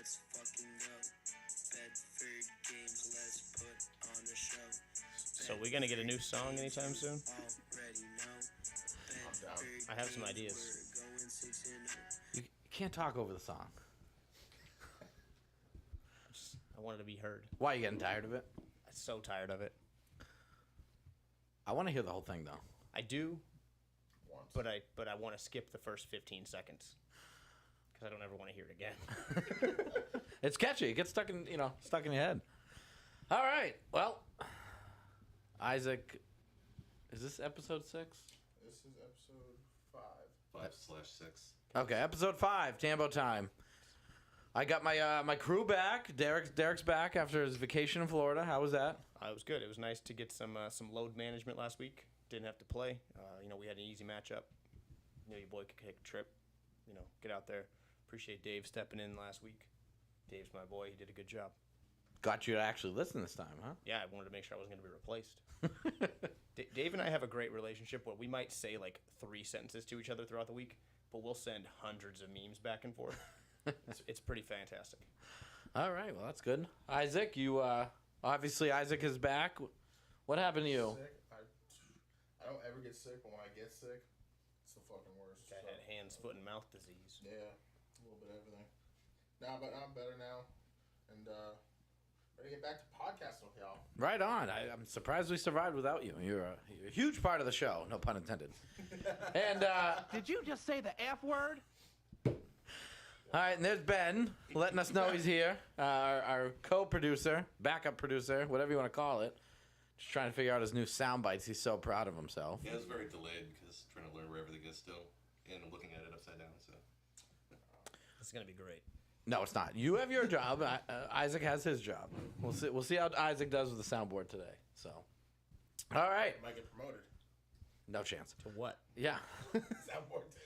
let's fucking go. Bedford Games, let's put on a show. So we gonna get a new song anytime soon? Already know. I'm down. I have some ideas. We're going 6-0. You can't talk over the song. I wanted to be heard. Why, you getting tired of it? I'm so tired of it. I want to hear the whole thing, though. I do, Once. but I want to skip the first 15 seconds because I don't ever want to hear it again. It's catchy. It gets stuck in your head. All right. Well, Isaac, is this episode 6? This is episode 5. 5/6. Okay, episode 5, Tambo time. I got my crew back. Derek's back after his vacation in Florida. How was that? It was good. It was nice to get some load management last week. Didn't have to play. We had an easy matchup. Your boy could take a trip. Get out there. Appreciate Dave stepping in last week. Dave's my boy. He did a good job. Got you to actually listen this time, huh? Yeah, I wanted to make sure I wasn't going to be replaced. Dave and I have a great relationship where we might say like 3 sentences to each other throughout the week, but we'll send hundreds of memes back and forth. It's pretty fantastic. All right, well, that's good. Isaac, you obviously Isaac is back. What happened to you? Sick. I don't ever get sick, but when I get sick, it's the fucking worst. I had hands, foot, and mouth disease. Yeah, a little bit of everything. Nah, but I'm better now, and ready to get back to podcasting with y'all. Right on. I'm surprised we survived without you. You're a huge part of the show, no pun intended. And Did you just say the F word? all right, and there's Ben letting us know he's here. Our co-producer, backup producer, whatever you want to call it. Just trying to figure out his new sound bites. He's so proud of himself. Yeah, it was very delayed because trying to learn where everything is still, and I'm looking at it upside down. So It's going to be great. No, it's not. You have your job. Isaac has his job. We'll see how Isaac does with the soundboard today. So, all right. Might get promoted. No chance. To what? Yeah. Soundboard too.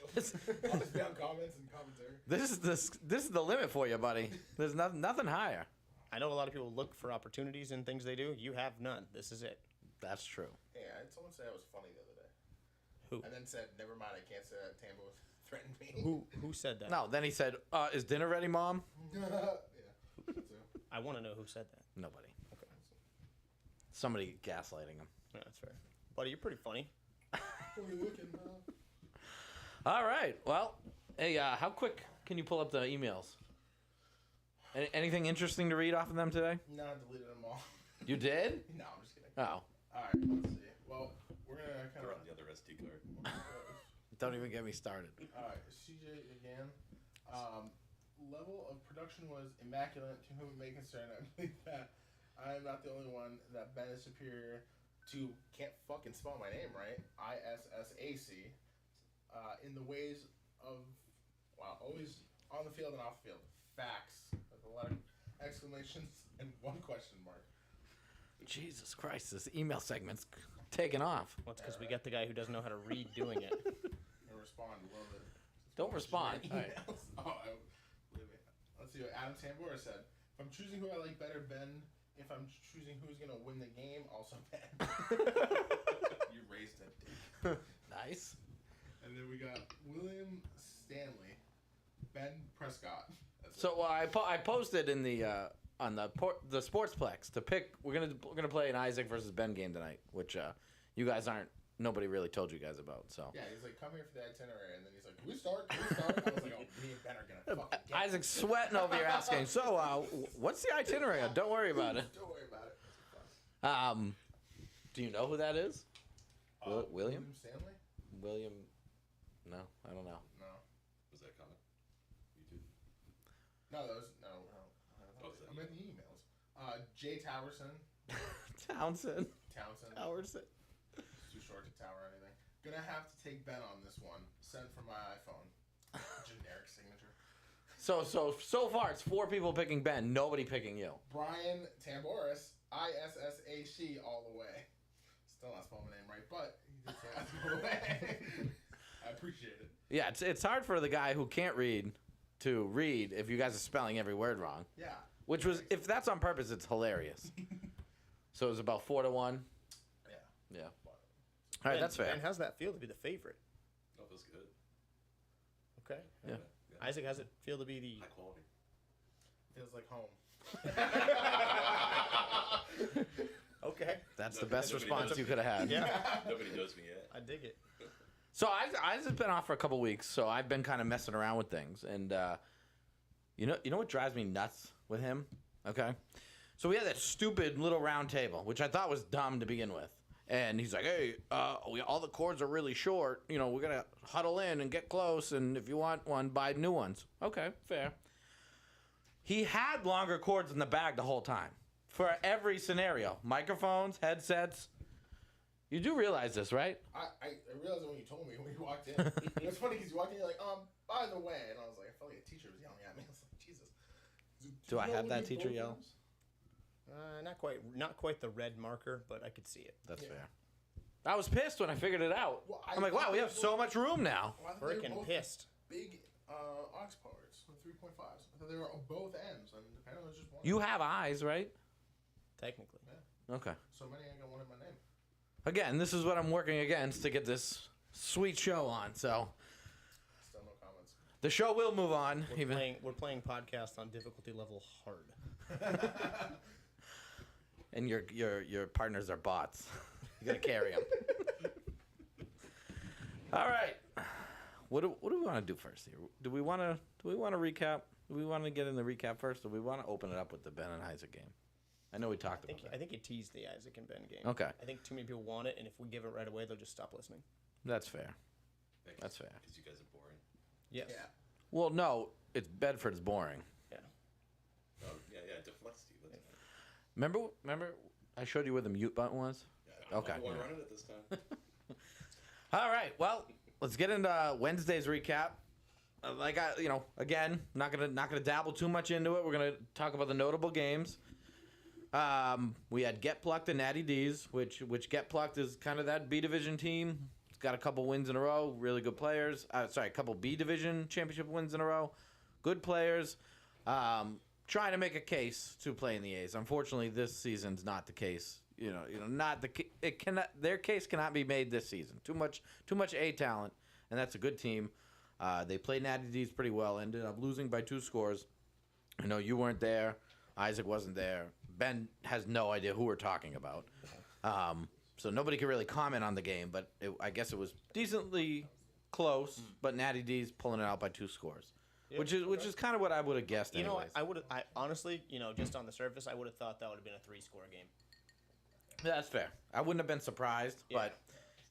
I'll just be on comments and commentary. This is the limit for you, buddy. There's nothing higher. I know a lot of people look for opportunities in things they do. You have none. This is it. That's true. Hey, I had someone say I was funny the other day. Who? And then said, never mind, I can't say that. Tambo threatened me. Who said that? No, then he said, "Is dinner ready, Mom?" Yeah. That too. I want to know who said that. Nobody. Okay. Somebody gaslighting him. Yeah, that's fair. Buddy, you're pretty funny. What are you looking at? All right. Well, hey, how quick can you pull up the emails? Anything interesting to read off of them today? No, I deleted them all. You did? No, I'm just kidding. Oh. Alright, let's see. Well, we're going to kind they're of... on the other SD card. Don't even get me started. Alright, CJ again. Level of production was immaculate to whom it may concern. I believe that I am not the only one that Ben is superior to, can't fucking spell my name right, ISSAC, in the ways of, wow, always on the field and off the field. Facts. With a lot of exclamations and one question mark. Jesus Christ, this email segment's taking off. Well, it's because we got the guy who doesn't know how to read doing it. And respond a little bit. Don't respond. Emails. Believe me. Let's see what Adam Tambora said. If I'm choosing who I like better, Ben. If I'm choosing who's going to win the game, also Ben. You raised that dick. Nice. And then we got William Stanley. Ben Prescott. That's So I posted in the on the Sportsplex to pick. We're gonna play an Isaac versus Ben game tonight, which you guys aren't. Nobody really told you guys about. So yeah, he's like, come here for the itinerary, and then he's like, can we start? Can we start? I was like, oh, me and Ben are gonna fucking get Isaac's sweating over here asking. So what's the itinerary? Don't worry about it. Don't worry about it. Do you know who that is? William? Stanley? William? No, I don't know. No. Was that comment? YouTube? No, that was no. Oh, is that I'm in the emails. Jay Towerson. Townsend. Townsend. Too short to tower anything. Gonna have to take Ben on this one. Sent from my iPhone. Generic signature. So far it's 4 people picking Ben, nobody picking you. Brian Tamboris, ISSAC all the way. Still not spelling my name right, but he did say that all the way. I appreciate it. Yeah, it's hard for the guy who can't read to read if you guys are spelling every word wrong. Yeah. Which was, if that's on purpose, it's hilarious. So it was about 4-1. Yeah. Yeah. All right, that's fair. And how's that feel to be the favorite? Oh, it was good. Okay. Yeah. Isaac, how's it feel to be the High quality. Feels like home. Okay. That's No, the best nobody response knows you me. could have had. Yeah. Nobody knows me yet. I dig it. So I've just been off for a couple weeks, so I've been kind of messing around with things, and you know what drives me nuts with him? Okay, so we had that stupid little round table, which I thought was dumb to begin with, and he's like, "Hey, all the cords are really short. You know, we're gonna huddle in and get close, and if you want one, buy new ones." Okay, fair. He had longer cords in the bag the whole time for every scenario: microphones, headsets. You do realize this, right? I realized it when you told me when you walked in. It's funny because you walked in, you're like, by the way, and I was like, I felt like a teacher was yelling at me. I was like, Jesus. Do I you know have when that you teacher both yell? rooms? Not quite the red marker, but I could see it. That's Yeah. fair. I was pissed when I figured it out. Well, I'm like, wow, we have so much room now. Well, I thought they were Freaking both pissed. Big aux ports with 3.5s. I thought they were on both ends, and apparently it was just one. You have eyes, right? Technically. Okay. So many, I got one in my name. Again, this is what I'm working against to get this sweet show on. So Still no comments. the show will move on. We're playing podcast on difficulty level hard. And your partners are bots. You gotta carry them. All right. What do we want to do first here? Do we want to recap? Do we want to get in the recap first, or do we want to open it up with the Ben and Isaac game? I know we talked about I that. think you teased the Isaac and Ben game. Okay. I think too many people want it, and if we give it right away, they'll just stop listening. That's fair. That's fair. Because you guys are boring. Yes. Yeah. Well, no, it's Bedford's boring. Yeah. Oh, yeah, deflects to you. That's Remember, I showed you where the mute button was. yeah, Okay. I'm the one running it this time. All right. Well, let's get into Wednesday's recap. Again, not gonna dabble too much into it. We're gonna talk about the notable games. We had Get Plucked and Natty D's, which Get Plucked is kind of that B division team. It's got a couple wins in a row, really good players. A couple B division championship wins in a row, good players. Trying to make a case to play in the A's. Unfortunately, this season's not the case. Their case cannot be made this season. Too much A talent, and that's a good team. They played Natty D's pretty well. Ended up losing by 2 scores. I know you weren't there. Isaac wasn't there. Ben has no idea who we're talking about. So nobody can really comment on the game, but I guess it was decently close, but Natty D's pulling it out by 2 scores. Yeah, which is kind of what I would have guessed anyways. I honestly, just on the surface, I would have thought that would have been a 3-score game. Yeah, that's fair. I wouldn't have been surprised, Yeah.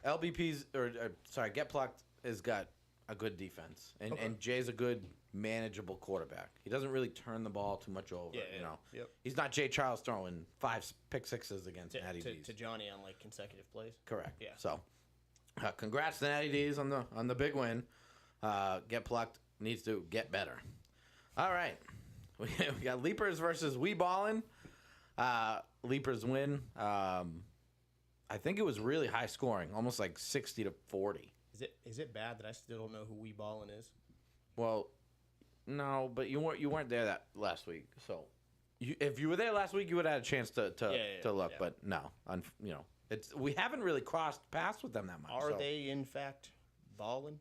but Get Plucked has got a good defense, and Okay. and Jay's a good manageable quarterback. He doesn't really turn the ball too much over. Yep. He's not Jay Charles throwing 5 pick sixes against Natty D's. To Johnny on like consecutive plays. Correct. Yeah. So, congrats to Natty D's on the big win. Get Plucked needs to get better. All right, we got Leapers versus We Ballin'. Leapers win. I think it was really high scoring, almost like 60-40. Is it bad that I still don't know who We Ballin' is? Well, no, but you weren't there that last week. So, if you were there last week, you would have had a chance to look. Yeah. But no, we haven't really crossed paths with them that much. Are so they in fact ballin'?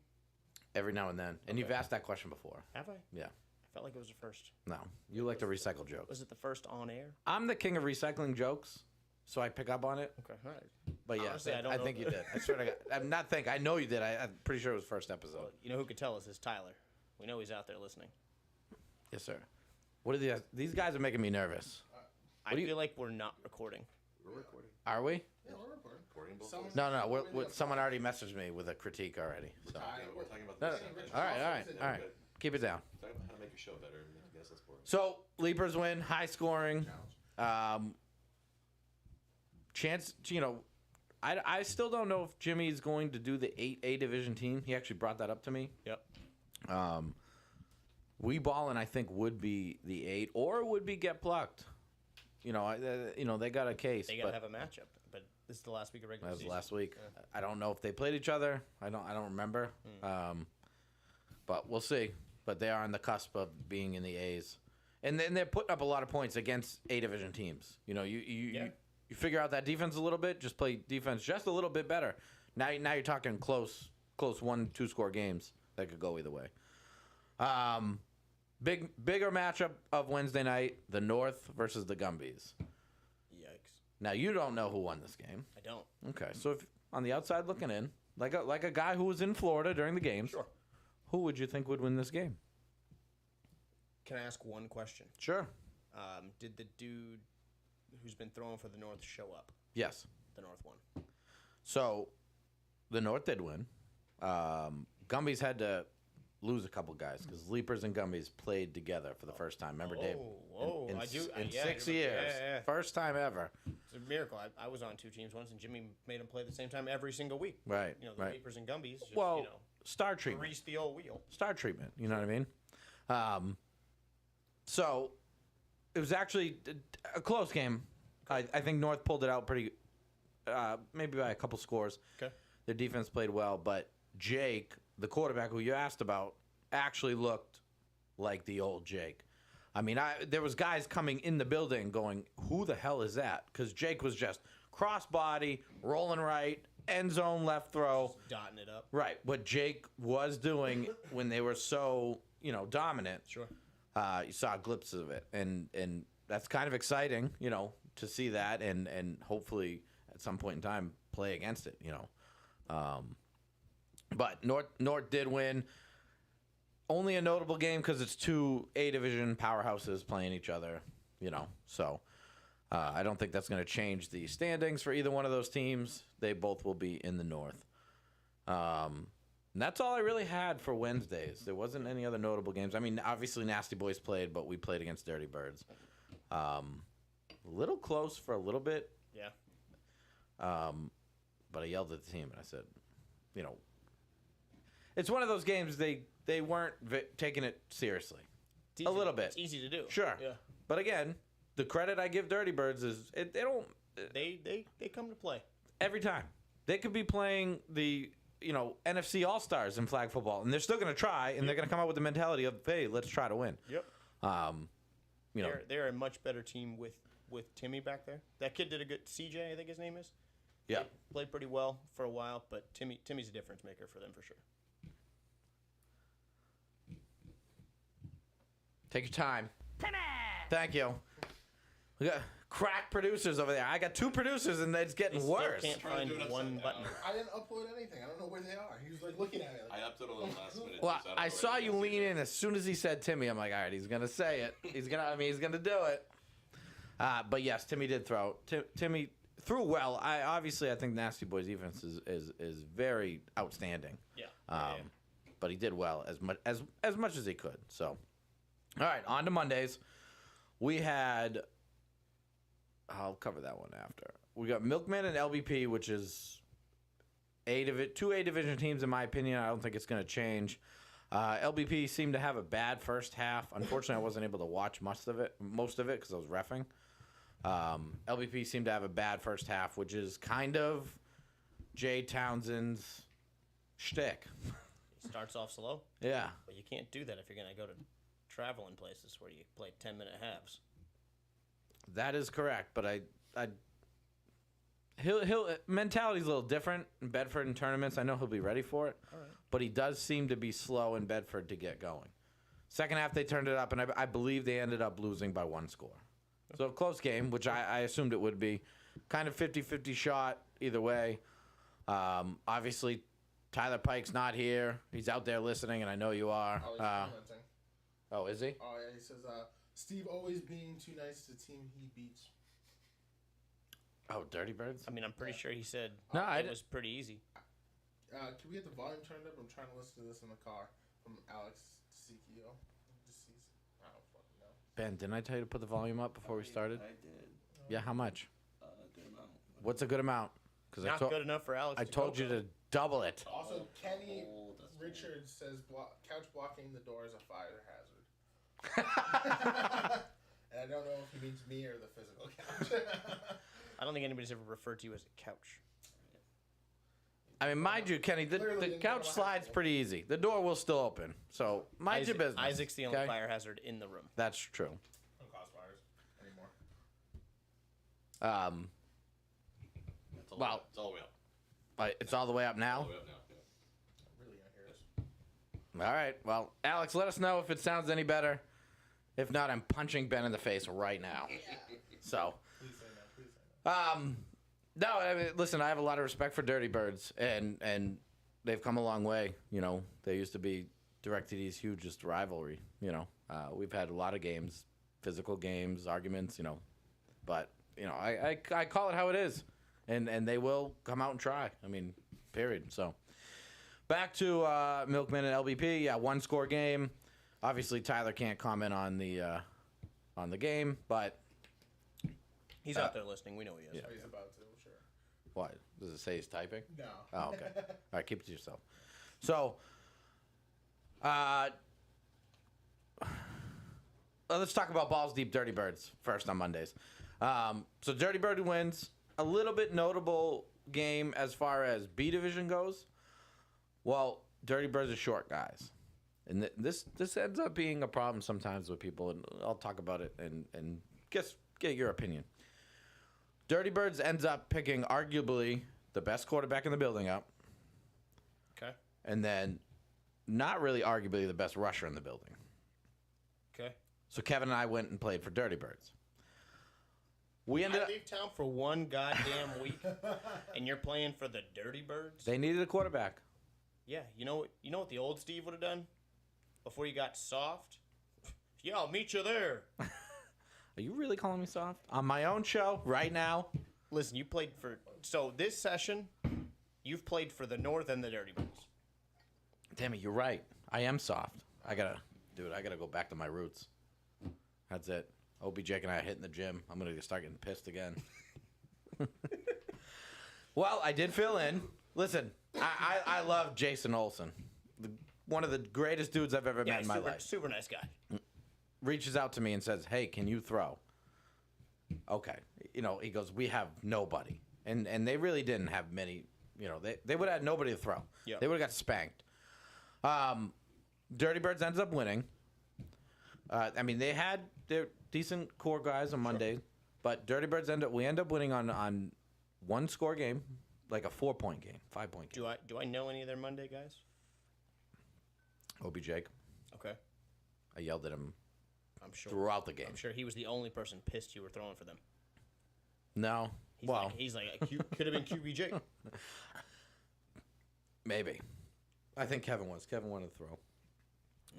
every now and then? And Okay. you've asked that question before. Have I? Yeah. I felt like it was the first. No, you like to recycle jokes. Was it the first on air? I'm the king of recycling jokes, so I pick up on it. Okay, all right. But yes, Honestly, I don't I know. think you did. I swear to God, I'm not think. I know you did. I'm pretty sure it was first episode. Well, you know who could tell us is Tyler. We know he's out there listening. Yes, sir. What are these guys are making me nervous. I feel like we're not recording. We're recording. Are we? Yeah, we're recording. Recording both Someone- ways. No. Someone already messaged me with a critique already. So. Yeah, we're talking about No, this. no. All right. Keep it down. Talking about how to make your show better and make you guys less boring. So Leapers win, high scoring. Chance, I still don't know if Jimmy's going to do the 8A division team. He actually brought that up to me. Yep. We Ballin', I think, would be the 8, or would be Get Plucked. They got a case. They gotta but have a matchup, but this is the last week of regular that was season. last week. I don't know if they played each other. I don't remember. But we'll see. But they are on the cusp of being in the A's, and then they're putting up a lot of points against A division teams. You figure out that defense a little bit. Just play defense just a little bit better. Now you're talking close 1-2 score games that could go either way. Bigger matchup of Wednesday night, the North versus the Gumbies. Yikes. Now, you don't know who won this game. I don't. Okay, so if on the outside looking in, like a guy who was in Florida during the games, Sure. who would you think would win this game? Can I ask one question? Sure. Did the dude who's been throwing for the North show up? Yes. The North won. So, the North did win. Gumbies had to lose a couple guys because Leapers and Gumbies played together for the first time. Remember, Dave? Whoa, In, I do. in yeah, 6 I remember. years. Yeah. First time ever. It's a miracle. I was on 2 teams once, and Jimmy made them play at the same time every single week. Right. You know, the right. Leapers and Gumbies just, Well, star treatment. grease the old wheel. Star treatment. You know what I mean? So, it was actually a close game. I think North pulled it out pretty, maybe by a couple scores. Okay. Their defense played well, but Jake, the quarterback who you asked about, actually looked like the old Jake. I mean, there was guys coming in the building going, who the hell is that? Because Jake was just crossbody, rolling right, end zone left throw. Just dotting it up. Right. What Jake was doing when they were so, dominant. Sure. You saw glimpses of it. And that's kind of exciting, to see that and hopefully at some point in time play against it, But North did win. Only a notable game because it's 2 A-division powerhouses playing each other, So I don't think that's going to change the standings for either one of those teams. They both will be in the North. And that's all I really had for Wednesdays. There wasn't any other notable games. I mean, obviously Nasty Boys played, but we played against Dirty Birds. A little close for a little bit. Yeah. But I yelled at the team and I said, it's one of those games they weren't taking it seriously. It's easy, a little bit. It's easy to do. Sure. Yeah. But again, the credit I give Dirty Birds is they don't They come to play. every time. They could be playing the NFC All-Stars in flag football and they're still going to try and they're going to come out with the mentality of, hey, let's try to win. Yep. You know, They're a much better team with Timmy back there. That kid did a good. CJ, I think his name is. yeah. Played pretty well for a while, but Timmy's a difference maker for them for sure. Take your time. Thank you. We got crack producers over there. I got 2 producers and it's getting Still worse. can't Trying to find do it upside one down. button. I didn't upload anything. I don't know where they are. He was like looking at me. I Like, uploaded them last minute. Well, so don't I know saw where you it is. lean in as soon as he said Timmy. I'm like, all right, he's gonna say it. He's gonna do it. But yes, Timmy did throw. Timmy threw well. I think Nasty Boy's defense is very outstanding. Yeah. But he did well as much as he could. So, all right, on to Mondays. We had. I'll cover that one after. We got Milkman and LBP, which is 2 A division teams in my opinion. I don't think it's going to change. LBP seemed to have a bad first half. Unfortunately, I wasn't able to watch most of it because I was reffing. LBP seemed to have a bad first half, which is kind of Jay Townsend's shtick. He starts off slow, Yeah. but you can't do that if you're gonna go to traveling places where you play 10-minute halves. That is correct, but he'll mentality's a little different in Bedford in tournaments. I know he'll be ready for it, All right. but he does seem to be slow in Bedford to get going. Second half they turned it up, and I believe they ended up losing by 1 score. So a close game, which I assumed it would be. Kind of 50-50 shot either way. Obviously, Tyler Pike's not here. He's out there listening, and I know you are. oh, he's commenting. Oh, is he? Oh yeah, he says Steve always being too nice to the team he beats. Oh, Dirty Birds? I mean, I'm pretty sure he said No, I it didn't- was pretty easy. Can we get the volume turned up? I'm trying to listen to this in the car from Alex DeCiccio. I don't fucking know. Ben, didn't I tell you to put the volume up before we started? I did. Yeah, how much? Good amount. What's a good amount? Because Not good enough for Alex. I to told go you for. to double it. Also, Kenny Oh, that's Richards says couch blocking the door is a fire hazard. And I don't know if he means me or the physical couch. I don't think anybody's ever referred to you as a couch. I mean, mind you, Kenny, the Clearly didn't couch go to slides high pretty easy. The door will still open. So mind your business. Isaac's the only okay? fire hazard in the room. That's true. Don't cause fires anymore. It's all Well- it's all the way up. It's all the way up All now. the way up now. Yeah. I'm really gonna hear this. All right. Well, Alex, let us know if it sounds any better. If not, I'm punching Ben in the face right now. So, Please say no. Please say no. no, I mean, listen, I have a lot of respect for Dirty Birds, and they've come a long way. You know, they used to be DirecTV's hugest rivalry. You know, we've had a lot of games, physical games, arguments. You know, but you know, I call it how it is, and they will come out and try. I mean, period. So, back to Milkman and LBP. Yeah, 1-score game. Obviously, Tyler can't comment on the game, but He's out there listening. We know he is. Oh, he's about to, sure. what does it say? He's typing. No. Oh, okay. All right, keep it to yourself. So, let's talk about Balls Deep Dirty Birds first on Mondays. So Dirty Bird wins. A little bit notable game as far as B division goes. Well, Dirty Birds are short guys, and this ends up being a problem sometimes with people. And I'll talk about it and get your opinion. Dirty Birds ends up picking arguably the best quarterback in the building up. Okay. And then not really arguably the best rusher in the building. Okay. So Kevin and I went and played for Dirty Birds. We ended I up, leave town for one goddamn week, and you're playing for the Dirty Birds? they needed a quarterback. Yeah, you know what the old Steve would have done before you got soft? Yeah, I'll meet you there. Are you really calling me soft? On my own show right now? Listen, you played for this session, you've played for the North and the Dirty Birds. Damn it, you're right. I am soft. I gotta go back to my roots. That's it. OBJ and I are hitting the gym. I'm gonna start getting pissed again. Well, I did fill in. Listen, I love Jason Olsen. One of the greatest dudes I've ever met in my life. Super nice guy. Reaches out to me and says, "Hey, can you throw?" Okay. You know, he goes, "We have nobody." And they really didn't have many, you know, they would have had nobody to throw. Yep. They would have got spanked. Dirty Birds ends up winning. I mean, they had their decent core guys on Monday, but Dirty Birds end up winning on 1-score game, like a 4-point game, 5-point game. Do I know any of their Monday guys? OBJ. Okay. I yelled at him I'm sure. throughout the game. I'm sure he was the only person pissed you were throwing for them. No. He's like could have been QBJ. Maybe. I think Kevin was. Kevin wanted to throw.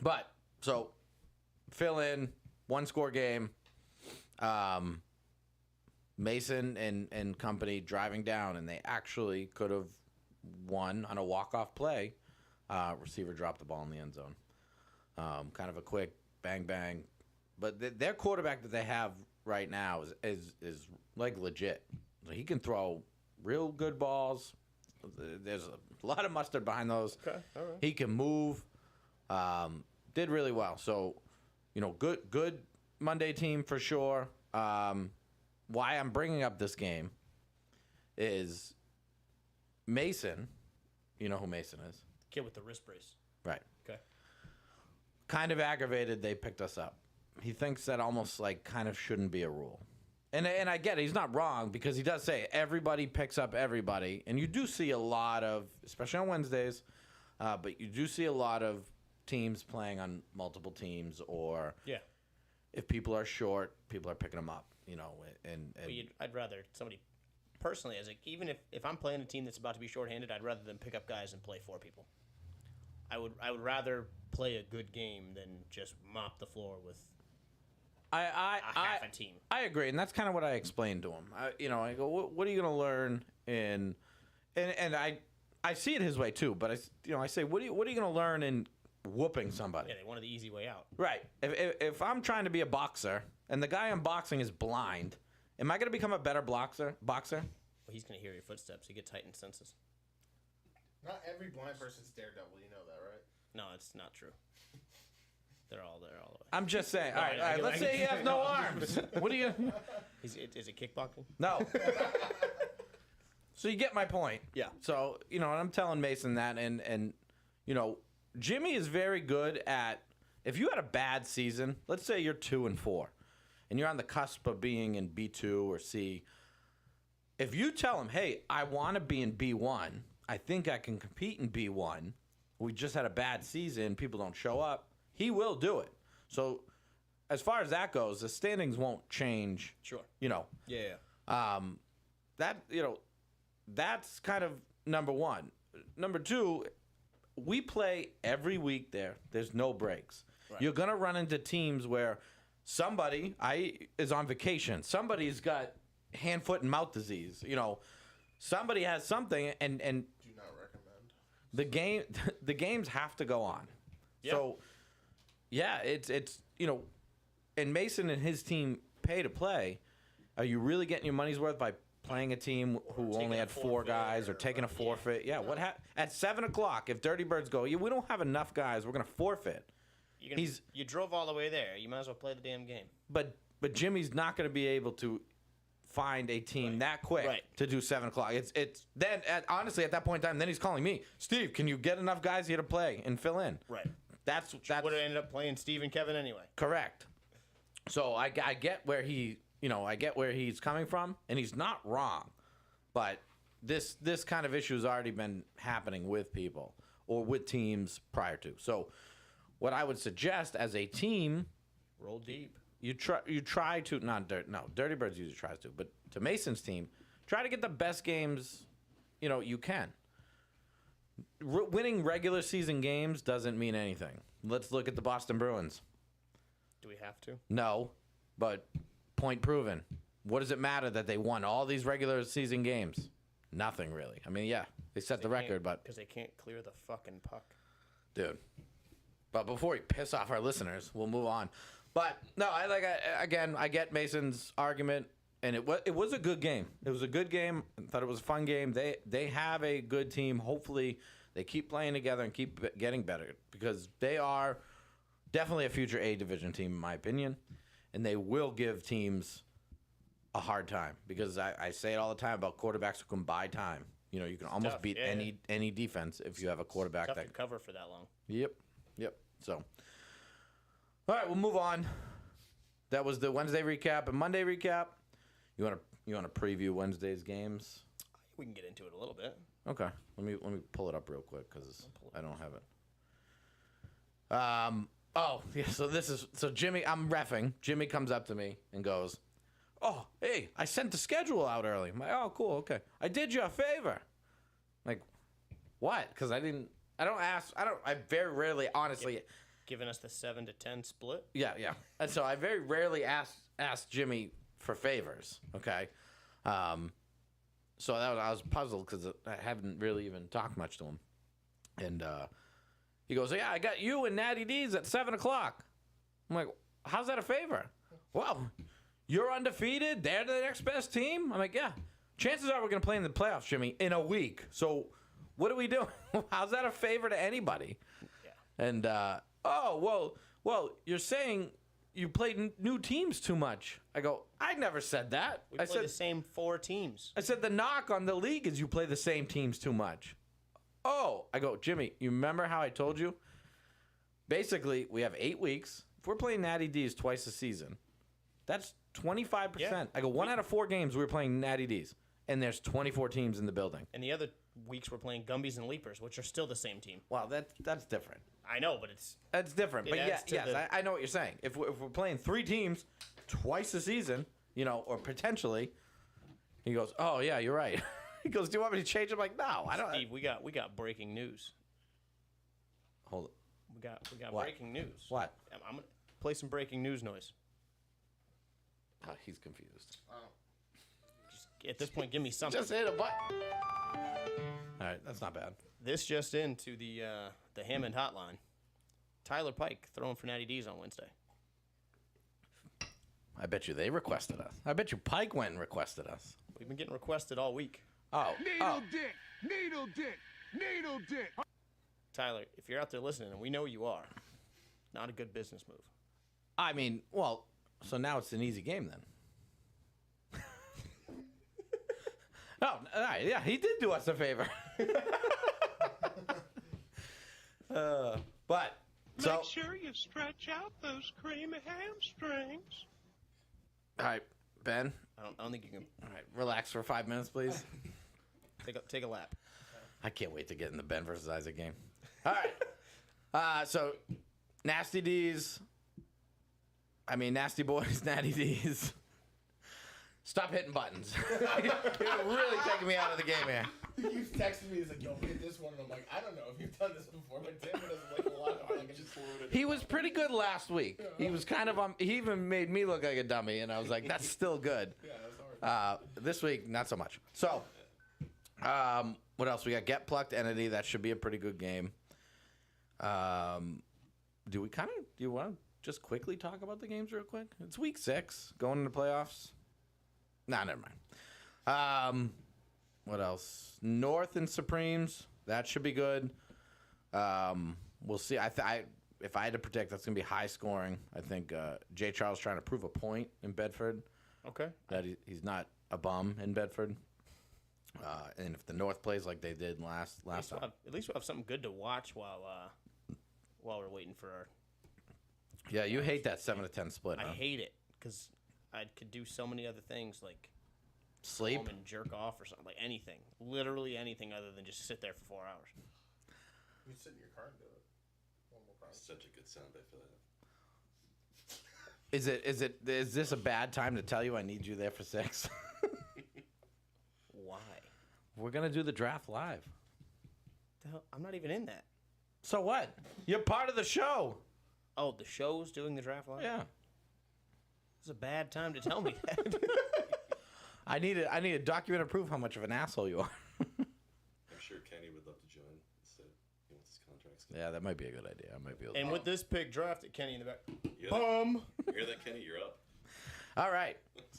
But, so, fill in, 1-score game. Mason and company driving down, and they actually could have won on a walk-off play. Receiver dropped the ball in the end zone. Kind of a quick bang-bang. But their quarterback that they have right now is like legit. He can throw real good balls. There's a lot of mustard behind those. Okay, all right. He can move. Did really well. So, you know, good Monday team for sure. Why I'm bringing up this game is Mason. You know who Mason is? Kid with the wrist brace. Right. Okay. Kind of aggravated they picked us up. He thinks that almost like kind of shouldn't be a rule. And I get it. He's not wrong because he does say everybody picks up everybody. And you do see a lot of, especially on Wednesdays, but you do see a lot of teams playing on multiple teams, or Yeah. if people are short, people are picking them up, you know. And But I'd rather somebody personally, even if I'm playing a team that's about to be shorthanded, I'd rather than pick up guys and play 4 people. I would rather play a good game than just mop the floor with half a team. I agree, and that's kind of what I explained to him. I go, what are you going to learn in, and I see it his way too. But I say, what are you going to learn in whooping somebody? Yeah, they wanted the easy way out. Right. If I'm trying to be a boxer and the guy I'm boxing is blind, am I going to become a better boxer? Well, he's going to hear your footsteps. You get heightened senses. Not every blind person's Daredevil. You know that, right? No, it's not true. They're all there all the way. I'm just saying. No, All right. I get- Let's I say get- he has no arms. What do you? Is it kickboxing? No. So you get my point. Yeah. So, and I'm telling Mason that, and Jimmy is very good at, if you had a bad season, let's say you're 2-4, and you're on the cusp of being in B2 or C, if you tell him, hey, I want to be in B1, I think I can compete in B1, we just had a bad season, people don't show up, he will do it. So as far as that goes, the standings won't change. Sure. You know, Yeah. that's kind of number one. Number two, we play every week there. There's no breaks. Right. You're gonna run into teams where somebody is on vacation. Somebody's got hand, foot, and mouth disease. You know, somebody has something, and Do not recommend. the games have to go on. Yeah. So, yeah, it's and Mason and his team pay to play. Are you really getting your money's worth by playing a team who taking only a had 4 forfeit guys or taking a forfeit? Yeah. What at 7 o'clock? If Dirty Birds go, we don't have enough guys. We're gonna forfeit. You drove all the way there. You might as well play the damn game. But Jimmy's not gonna be able to find a team that quick to do 7 o'clock. It's then honestly at that point in time, then he's calling me, Steve. Can you get enough guys here to play and fill in? Right. That's Would have ended up playing Steve and Kevin anyway. correct. So I get where I get where he's coming from, and he's not wrong. But this kind of issue has already been happening with people or with teams prior to. So what I would suggest as a team, Roll deep. you try to Dirty Birds usually tries to, but to Mason's team, try to get the best games you can. Winning regular season games doesn't mean anything. Let's look at the Boston Bruins. Do we have to? No, but point proven. What does it matter that they won all these regular season games? Nothing really. I mean, yeah, they set the record, but because they can't clear the fucking puck. dude. But before we piss off our listeners, we'll move on. But no, I get Mason's argument, and it was a good game. It was a good game. I thought it was a fun game. They have a good team. Hopefully, they keep playing together and keep getting better because they are definitely a future A division team, in my opinion, and they will give teams a hard time because I say it all the time about quarterbacks who can buy time. You can almost tough, beat yeah. any defense if you have a quarterback Tough that to cover for that long. Yep. So, all right, we'll move on. That was the Wednesday recap and Monday recap. You want to preview Wednesday's games? We can get into it a little bit. Okay. Let me pull it up real quick because I don't have it. Oh yeah. So Jimmy, I'm reffing. Jimmy comes up to me and goes, "Oh, hey, I sent the schedule out early." I'm like, "Oh, cool. Okay. I did you a favor." Like, what? Because I very rarely, honestly. Giving us the 7 to 10 split. Yeah. And so I very rarely ask Jimmy for favors. Okay. So I was puzzled because I haven't really even talked much to him. And he goes, "Yeah, I got you and Natty D's at 7 o'clock." I'm like, "How's that a favor?" "Well, you're undefeated. They're the next best team." I'm like, "Yeah. Chances are we're going to play in the playoffs, Jimmy, in a week. So what are we doing? How's that a favor to anybody?" Yeah. And, "Oh, well, you're saying you played new teams too much." I go, "I never said that. We play the same 4 teams. I said the knock on the league is you play the same teams too much." "Oh," I go, "Jimmy, you remember how I told you? Basically, we have 8 weeks. If we're playing Natty D's twice a season, that's 25%. Yeah. I go, 1 out of 4 games we're playing Natty D's, and there's 24 teams in the building." And the other weeks we're playing Gumbies and Leapers, which are still the same team. Wow, that's different. I know, but That's different. It But adds to yes, I know what you're saying. If we're playing 3 teams twice a season, or potentially, he goes, "Oh yeah, you're right." He goes, "Do you want me to change?" I'm like, "No, I don't." Steve, we got breaking news. Hold it. We got What? breaking news. What? I'm gonna play some breaking news noise. Oh, he's confused. Just, at this point, give me something. Just hit a button. All right, that's not bad. This just into the Hammond hotline. Tyler Pike throwing for Natty D's on Wednesday. I bet you they requested us. I bet you Pike went and requested us. We've been getting requested all week. Oh, Needle dick. Tyler, if you're out there listening, and we know you are, not a good business move. I mean, well, so now it's an easy game then. Oh, all right, yeah, he did do us a favor. But so Make sure you stretch out those creamy hamstrings. all right, Ben. I don't think you can All right, relax for 5 minutes, please. take a lap. I can't wait to get in the Ben versus Isaac game. All right. So, Nasty D's I mean, Nasty Boys, Natty D's. Stop hitting buttons. You're really taking me out of the game here. He keeps texting me. He's like, "Yo, hit this one." And I'm like, "I don't know if you've done this before, but Tim doesn't like a lot of like just He was pretty good last week. He was kind of he even made me look like a dummy, and I was like, that's still good. Yeah, that's hard. This week, not so much. So, what else? We got Get Plucked Entity. That should be a pretty good game. Do you want to just quickly talk about the games real quick? It's week 6, going into playoffs. Nah, never mind. What else? North and Supremes. That should be good. We'll see. If I had to predict, that's going to be high scoring. I think Jay Charles trying to prove a point in Bedford. Okay. That he's not a bum in Bedford. And if the North plays like they did last time. At least we'll have something good to watch while we're waiting for our... Yeah, you hate that 7-10 split, huh? I hate it because I could do so many other things like Sleep? home and jerk off or something, like anything. Literally anything other than just sit there for 4 hours. You sit in your car and do it. One more time. Such a good soundbite for that. Is this a bad time to tell you I need you there for 6? Why? We're gonna do the draft live. The hell? I'm not even in that. So what? You're part of the show. Oh, the show's doing the draft live? Yeah. It's a bad time to tell me that. I need a documented proof how much of an asshole you are. I'm sure Kenny would love to join instead. He wants his contracts. Yeah, that might be a good idea. I might be able to. And with this pick drafted, Kenny in the back. You hear that, Kenny? You're up. All right.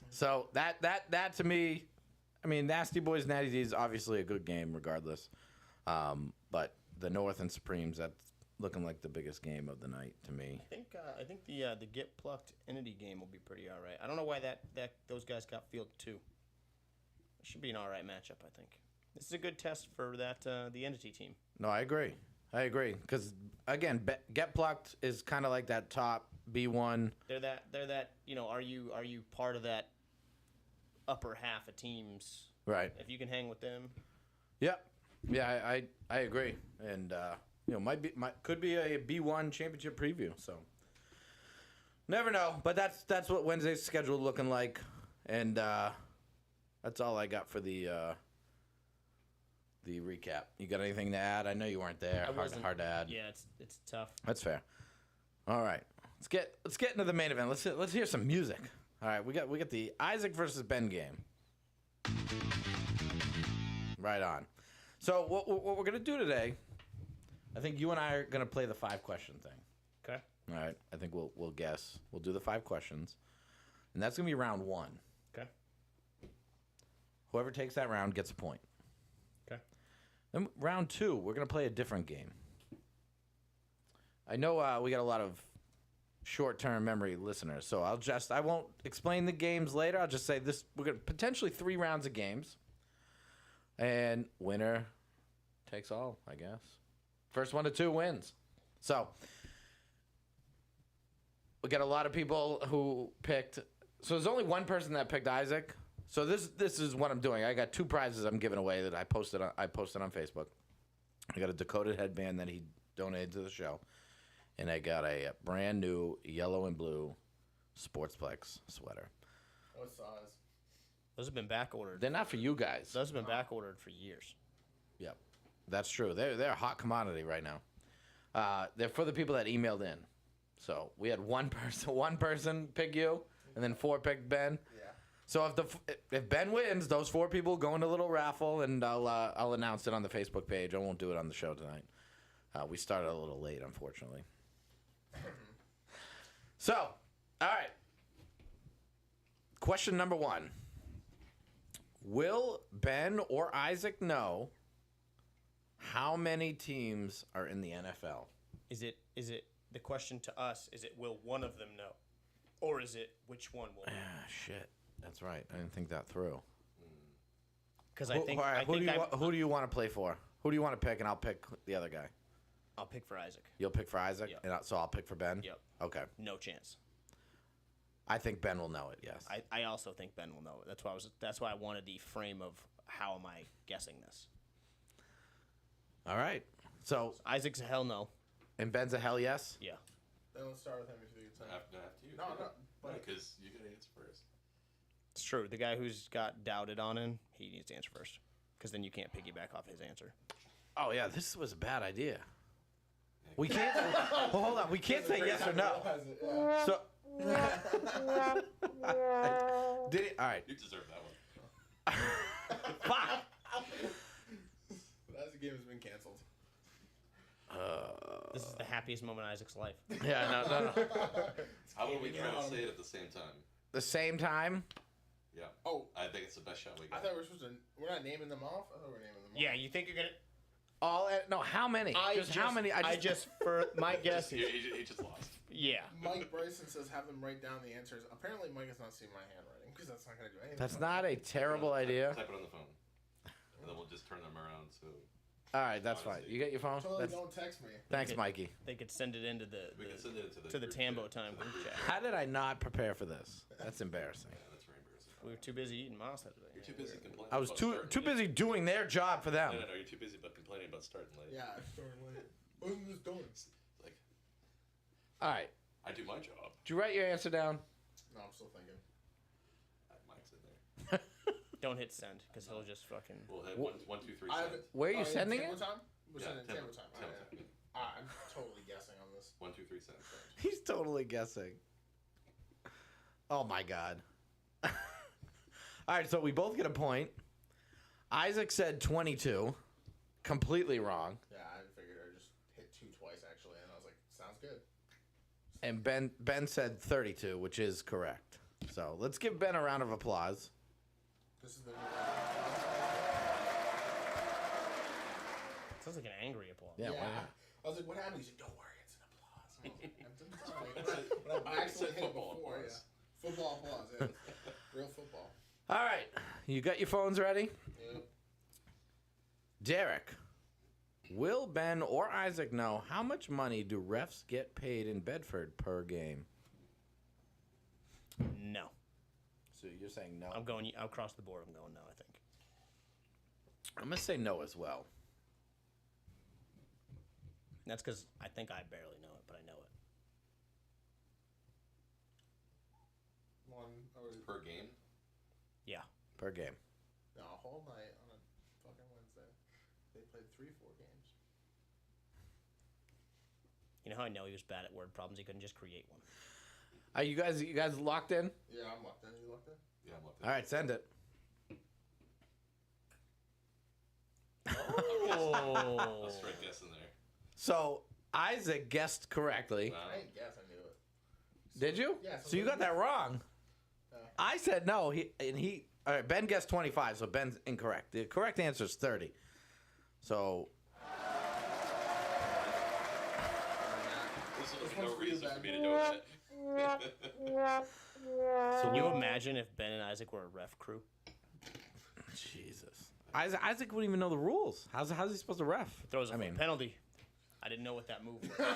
So that to me, I mean, Nasty Boys, Natty D is obviously a good game regardless. But the North and Supremes, that's looking like the biggest game of the night to me. I think the Get Plucked Entity game will be pretty all right. I don't know why that those guys got field 2. It should be an all right matchup, I think. This is a good test for that the Entity team. No, I agree. Because again, Get Plucked is kind of like that top B1. They're that are you part of that upper half of teams? Right. If you can hang with them. Yep. Yeah, I agree. And could be a B1 championship preview. So never know. But that's what Wednesday's schedule looking like. And that's all I got for the recap. You got anything to add? I know you weren't there. Hard to add. Yeah, it's tough. That's fair. All right. Let's get into the main event. Let's hear some music. All right, we got the Isaac versus Ben game. Right on. So what we're gonna do today, I think you and I are gonna play the 5-question thing. Okay. All right. I think we'll guess. We'll do the 5 questions, and that's gonna be round 1. Okay. Whoever takes that round gets a point. Okay. Then round 2, we're gonna play a different game. I know we got a lot of short-term memory listeners, so I won't explain the games later. I'll just say this: we're gonna potentially 3 rounds of games, and winner takes all, I guess. First 1 to 2 wins. So we got a lot of people who picked. So there's only one person that picked Isaac. So this is what I'm doing. I got 2 prizes I'm giving away that I posted on Facebook. I got a Dakota headband that he donated to the show, and I got a brand new yellow and blue Sportsplex sweater. What size? Those have been back ordered. They're not for you guys. Those have been back ordered for years. Yep, that's true. They're a hot commodity right now. They're for the people that emailed in. So we had one person pick you, and then 4 picked Ben. Yeah. So if Ben wins, those 4 people go into a little raffle, and I'll announce it on the Facebook page. I won't do it on the show tonight. We started a little late, unfortunately. So, all right. Question number 1. Will Ben or Isaac know how many teams are in the NFL? Is it the question to us? Is it will one of them know, or is it which one will know? Shit. That's right. I didn't think that through. Because I think who do you want to play for? Who do you want to pick, and I'll pick the other guy. I'll pick for Isaac. You'll pick for Isaac, Yep. and so I'll pick for Ben. Yep. Okay. No chance. I think Ben will know it. Yes. I also think Ben will know it. That's why I wanted the frame of how am I guessing this. All right. So Isaac's a hell no. and Ben's a hell yes. Yeah. Then let's start with him if you think it's him. After you. No, but Because you gotta answer first. It's true. The guy who's got doubted on him, he needs to answer first. Because then you can't piggyback off his answer. Oh yeah, this was a bad idea. We can't. Well, hold on. We can't say yes or no. Yeah. So. Did he? All right. You deserve that one. Fuck. That game has been canceled. This is the happiest moment in Isaac's life. Yeah. No. How about we try to say it at the same time? The same time. Yeah. Oh, I think it's the best shot we I got. thought we were supposed to. We're not naming them off. I thought we were naming them off. Yeah, you think you're gonna? No. How many? How many? I just for my guess He, is he just lost. yeah. Mike Bryson says have them write down the answers. Apparently, Mike has not seen my handwriting because that's not going to do anything. That's not a terrible idea. Type it on the phone. And then we'll just turn them around. So All right, that's fine. You get your phone? Totally That's, don't text me. thanks, Okay. Mikey. They could send it into we can send it into to the group Tambo chat. time group chat. How did I not prepare for this? That's embarrassing. Yeah, that's very embarrassing. We were too busy eating masa today. You're too busy complaining. I was about too starting late. busy doing their job for them. No, you're too busy about complaining about starting late. Yeah, I'm starting late. Wasn't this done? Like, All right. I do my job. Did you write your answer down? No, I'm still thinking. Mike's in there. Don't hit send because he'll just fucking. We'll hit Wh- 1, 2, 3 I cents. have Where are you sending Tambo it? Time? We're Yeah, sending Tambo Tambo Time. Tambo Alright. time. I'm totally guessing on this. 1, 2, 3 cents. He's totally guessing. Oh my god. All right, so we both get a point. Isaac said 22. Completely wrong. Yeah, I figured I just hit 2 twice actually, and I was like, sounds good. And Ben said 32, which is correct. So let's give Ben a round of applause. This is the. Sounds like an angry applause. Yeah. Yeah. why not? I was like, what happened? He said, don't worry, it's an applause. I was like, I'm I actually hit it Football before. applause. Yeah. Football applause. Yeah. Real football. All right. You got your phones ready? Yeah. Derek, will Ben or Isaac know how much money do refs get paid in Bedford per game? No, So you're saying no? I'm going across the board. I'm going no. I think. I'm going to say no as well. That's because I think I barely know it, but I know it. One or Per game? Yeah. Per game. no, a whole night on a fucking Wednesday. They played 3-4 games. You know how I know he was bad at word problems? He couldn't just create one. Are you guys locked in? Yeah, I'm locked in. You locked in? Yeah, I'm looking. All right, send it. Oh. I'll straight guess in there. So Isaac guessed correctly. Wow. I didn't guess. I knew it. Did you? Yeah, So you got that wrong. I said no. All right, Ben guessed 25, so Ben's incorrect. The correct answer is 30. So There's one's no for you, reason for Ben. me to know that. Can you imagine if Ben and Isaac were a ref crew? Jesus, Isaac wouldn't even know the rules. How's he supposed to ref? Throws a I mean, penalty. I didn't know what that move was.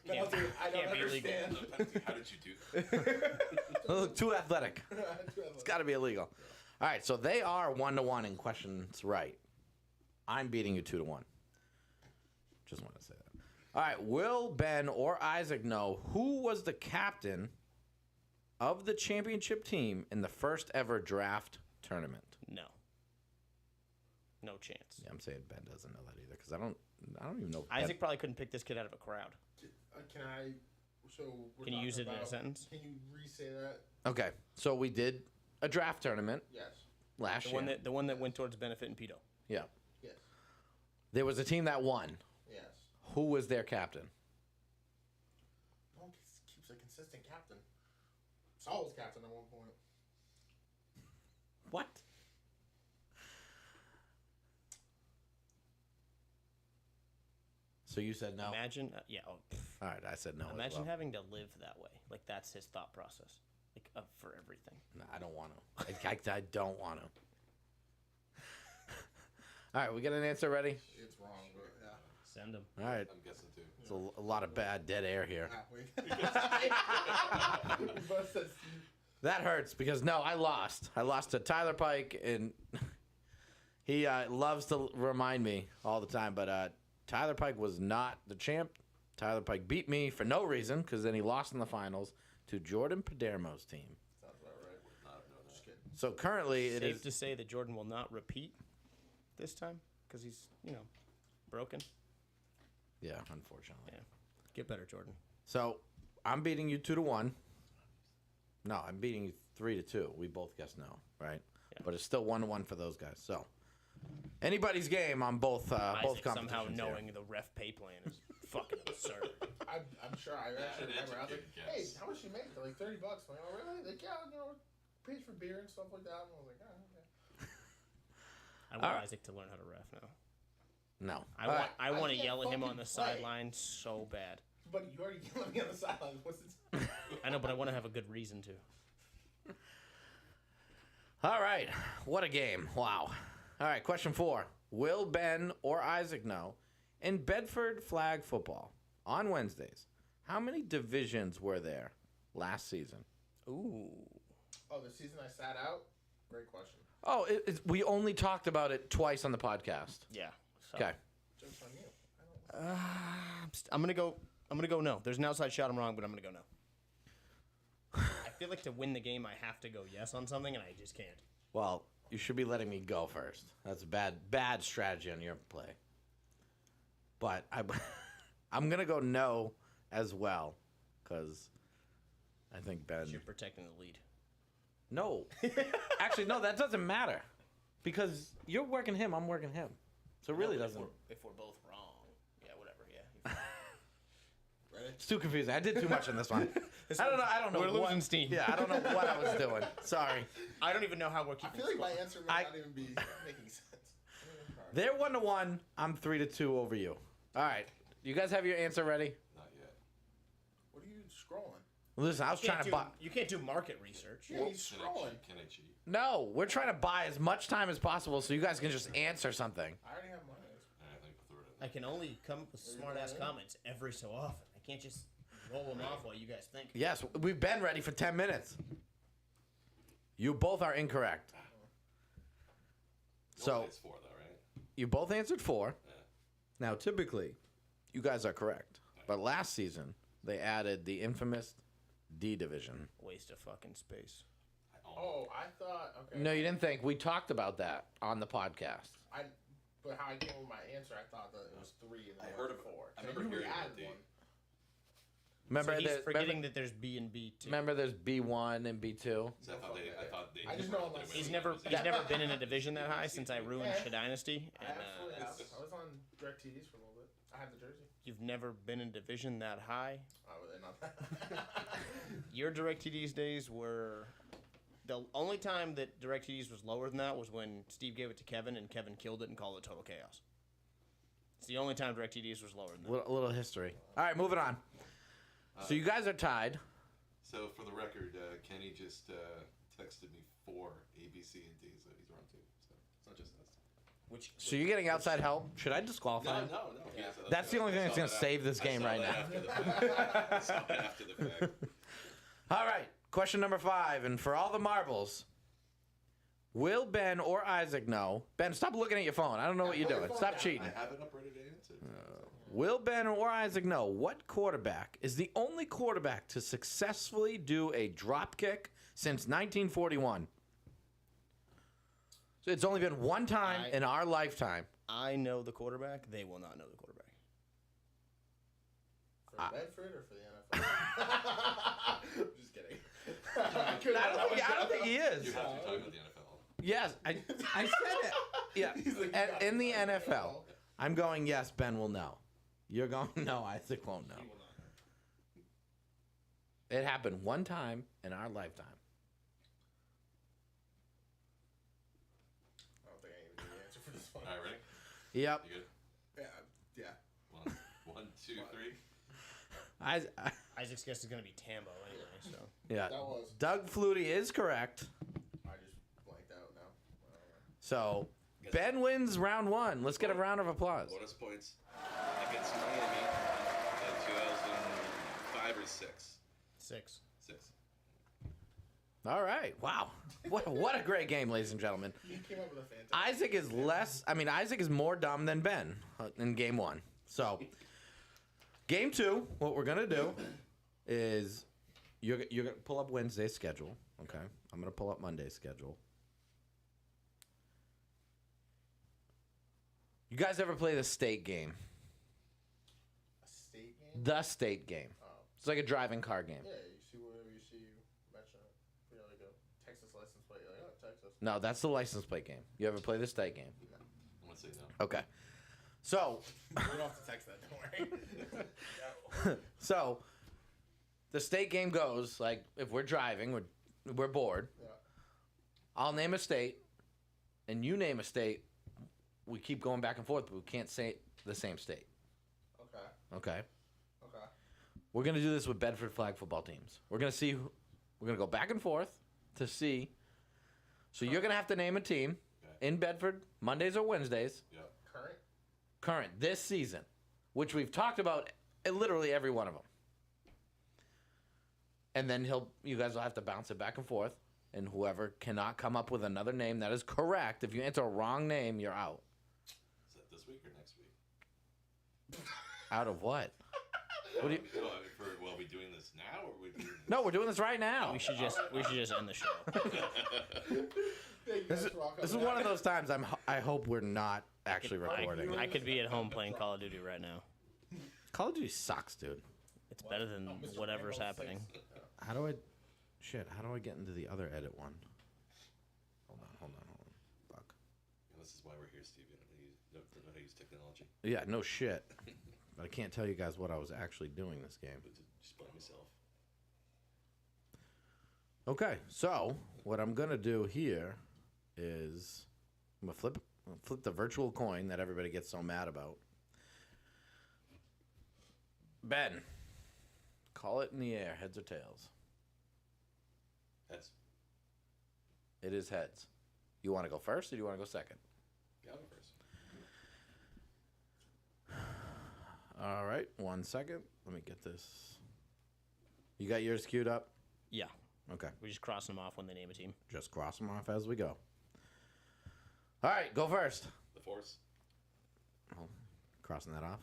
Penalty, I don't can't be illegal. understand. No penalty. How did you do that? too athletic. It's got to be illegal. All right, so they are 1-1 in questions right. I'm beating you 2-1. Just want to say that. All right, will Ben or Isaac know who was the captain of the championship team in the first ever draft tournament? No. No chance. Yeah, I'm saying Ben doesn't know that either because I don't even know. Isaac probably couldn't pick this kid out of a crowd. Can I? So we're Can you talking use it in a about- sentence? Can you re-say that? Okay, so we did a draft tournament Yes. last year. The one that went towards Benefit and Peto. Yeah, Yes. there was a team that won. Yes. Who was their captain? No one keeps a consistent captain. Saul was captain at one point. What? So you said no. Imagine, yeah. Oh, pff. All right, I said no. Imagine as well. having to live that way. Like that's his thought process. Like for everything. No, I don't want to. I don't want to. All right, we got an answer ready. It's wrong, but yeah. Send him. All right, I'm guessing too. there's a lot of bad dead air here. We both said Steve. That hurts because no, I lost. I lost to Tyler Pike, and he loves to remind me all the time. But Tyler Pike was not the champ Tyler Pike beat me for no reason because then he lost in the finals to Jordan Padermo's team. Sounds about right. Just kidding. So currently it Safe is to say that Jordan will not repeat this time because he's, broken. yeah, unfortunately. Yeah. Get better, Jordan. So I'm beating you 2-1. No, I'm beating you 3-2. We both guessed no, right? Yeah. But it's still 1-1 for those guys. So anybody's game on both both Isaac competitions. somehow here. knowing the ref pay plan is fucking absurd. I'm sure I actually an remember. I was like, educated hey, guess. how much you make? They're like $30. I'm like, oh, really? Like, yeah, pays for beer and stuff like that. And I was like, oh, okay. I want All right. Isaac to learn how to ref now. No. I All want right. I want to can't yell at him on fucking the play. sideline so bad. Buddy, you already yelled at me on the sidelines. What's this? I know, but I want to have a good reason to. All right. What a game. Wow. All right, question 4. Will Ben or Isaac know, in Bedford flag football on Wednesdays, how many divisions were there last season? Ooh. Oh, the season I sat out? Great question. Oh, we only talked about it twice on the podcast. Yeah. So. Okay. Joke's on you. I don't I'm gonna go. I'm gonna go no. There's an outside shot. I'm wrong, but I'm gonna go no. I feel like to win the game, I have to go yes on something, and I just can't. Well, you should be letting me go first. That's a bad strategy on your play. But I'm going to go no as well because I think Ben... You're protecting the lead. No. Actually, no, that doesn't matter because you're working him, I'm working him. So it really doesn't... If we're both wrong, yeah, whatever. Yeah. Ready? It's too confusing. I did too much on this one. I don't know. We're what- losing steam. Yeah, I don't know what I was doing. Sorry. I don't even know how we're I keeping. feel like my score. answer might not even be making sense. They're 1-1. I'm 3-2 over you. All right. You guys have your answer ready? Not yet. What are you scrolling? Listen, I was trying to buy... You can't do market research. Yeah, he's Can I scrolling. cheat? Can I cheat? No, we're trying to buy as much time as possible so you guys can just answer something. I already have mine. I think we'll throw it in. I can only come up with smart ass comments every so often. I can't just roll them off while you guys think. Yes, we've been ready for 10 minutes. You both are incorrect. So It's 4 though, right? you both answered 4. Yeah. Now, typically, you guys are correct. But last season, they added the infamous D division. Waste of fucking space. Oh, I thought. Okay. No, you didn't think. We talked about that on the podcast. But how I came up with my answer, I thought that it was 3 and then I heard it of was it. 4. I So remember you hearing about added the- one. Remember, so he's that- forgetting that there's B and B2. remember there's B1 and B2? So I thought they. I just know I'm He's never been in a division that high since I ruined Yeah. Shit Dynasty. I And absolutely have. I was on DirecTVs for a little bit. I had the jersey. you've never been in a division that high. Oh, were they not that? Your DirecTV's days were the only time that DirecTV's was lower than that was when Steve gave it to Kevin and Kevin killed it and called it total chaos. It's the only time DirecTV's was lower than that. A little history. All right, moving on. So you guys are tied. So for the record, Kenny just texted me 4 A, B, C, and D, so he's wrong too. So it's not just us. Which So you're getting outside help. Should I disqualify him? No. Yes, That's the only thing that's I going saw to that save this I game saw right that now. After the fact. I saw that after the fact. All right, question number 5. And for all the marbles, will Ben or Isaac know? Ben, stop looking at your phone. I don't know what you're doing. Stop cheating. I have it up ready to answer. Will Ben or Isaac know what quarterback is the only quarterback to successfully do a drop kick since 1941? So it's only been one time in our lifetime. I know the quarterback, they will not know the quarterback. For Bedford or for the NFL? Just kidding. I don't think he is. You have to be talking about the NFL. Yes, I said it. Yeah, and in the NFL, I'm going, yes, Ben will know. You're going, no, Isaac won't know. It happened one time in our lifetime. I don't think I need the answer for this one. All right, ready? Yep. You good? Yeah. 1, 2, 3. Isaac's guess is going to be Tambo anyway, so. Yeah. That was. Doug Flutie is correct. I just blanked out now. So Ben wins round 1. Let's get a round of applause. Bonus points against Miami in 2005 or 6. 6. 6. All right. Wow. What a great game, ladies and gentlemen. You came up with a fantastic. Isaac is Isaac is more dumb than Ben in game 1. So Game 2, what we're gonna do is you're gonna pull up Wednesday's schedule. Okay, I'm gonna pull up Monday's schedule. You guys ever play the state game? A state game? The state game. Oh. It's like a driving car game. Yeah, you see whatever you see, you mention it. You know, like a Texas license plate. You're like, oh, Texas. No, that's the license plate game. You ever play the state game? I'm gonna say no. Okay. So, You don't have to text that, don't worry. so the state game goes like if we're driving, we're bored. Yeah. I'll name a state, and you name a state. We keep going back and forth, but we can't say the same state. Okay. Okay. Okay. We're gonna do this with Bedford flag football teams. We're gonna see. We're gonna go back and forth to see. So you're gonna have to name a team in Bedford, Mondays or Wednesdays. Yep. Current this season, which we've talked about literally every one of them. And then you guys will have to bounce it back and forth, and whoever cannot come up with another name that is correct, if you answer a wrong name, you're out. Is that this week or next week? Out of what? What do you? Well, are we doing this now or are we doing this? No, we're doing this right now. We should just end the show. This is one of those times I hope we're not actually recording. I could be at home playing Call of Duty right now. Call of Duty sucks, dude. It's better than whatever's happening. How do I get into the other edit one? Hold on. Fuck. And this is why we're here, Steve. You don't know how to use technology. Yeah, no shit. But I can't tell you guys what I was actually doing this game. But just blame yourself. Okay, so what I'm gonna do here is I'm gonna flip the virtual coin that everybody gets so mad about. Ben, call it in the air, heads or tails. Heads. It is heads. You want to go first, or do you want to go second? Yeah, I'll go first. All right, 1 second. Let me get this. You got yours queued up? Yeah, Okay, we just cross them off when they name a team. just cross them off as we go. All right, go first. The Force. Oh, crossing that off.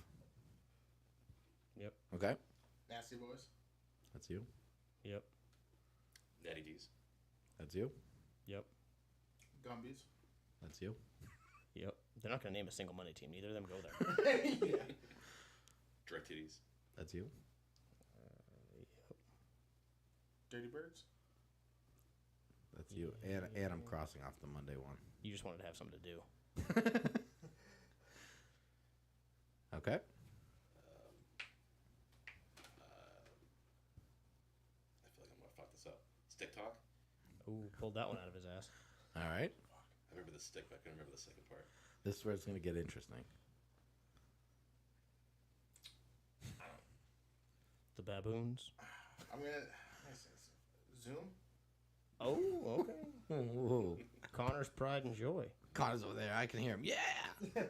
Yep. Okay, Nasty Boys. that's you. Yep. Natty D's. That's you. Yep. Gumbies. That's you. Yep. They're not going to name a single Monday team. Neither of them go there. Yeah. Direct Titties. That's you. Dirty Birds. That's you. And I'm crossing off the Monday one. You just wanted to have something to do. Okay. I feel like I'm gonna fuck this up. Stick Talk. Ooh, pulled that one out of his ass. All right. I remember the stick, but I couldn't remember the second part. This is where it's going to get interesting. The Baboons. I'm gonna Zoom. Oh, okay. Ooh. Connor's pride and joy. Connor's over there. I can hear him. Yeah. He's jerking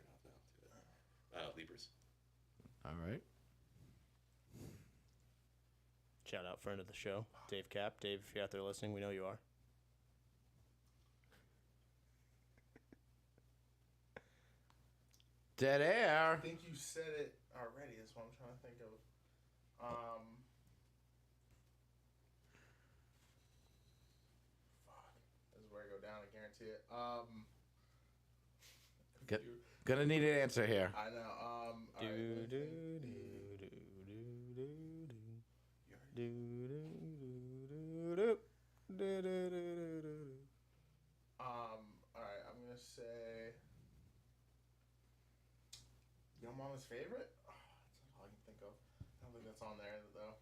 off now to it. Libras. All right. Shout out friend of the show, Dave Cap. Dave, if you're out there listening, we know you are. Dead air. I think you said it already. That's what I'm trying to think of. Fuck. This is where I go down. I guarantee it. Gonna need an answer here. I know. All right, let me think. All right. I'm gonna say. Your Mama's Favorite? Oh, that's all I can think of. I don't think that's on there, though.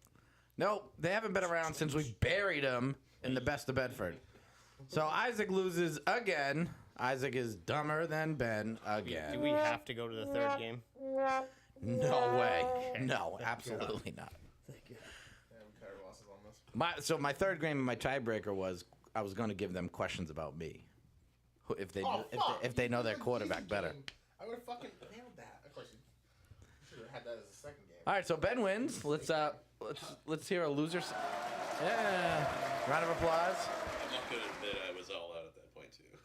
Nope, they haven't been around since we buried them in the Best of Bedford. So Isaac loses again. Isaac is dumber than Ben again. Do we have to go to the third game? No way. No, absolutely not. Yeah, we cut our losses on this. My third game, my tiebreaker was I was going to give them questions about me, if they if they know their quarterback better. I would have fucking nailed that. Of course, you should have had that as a second game. All right, so Ben wins. Let's hear a loser. Yeah, round of applause. I'm not gonna admit I was all out at that point too.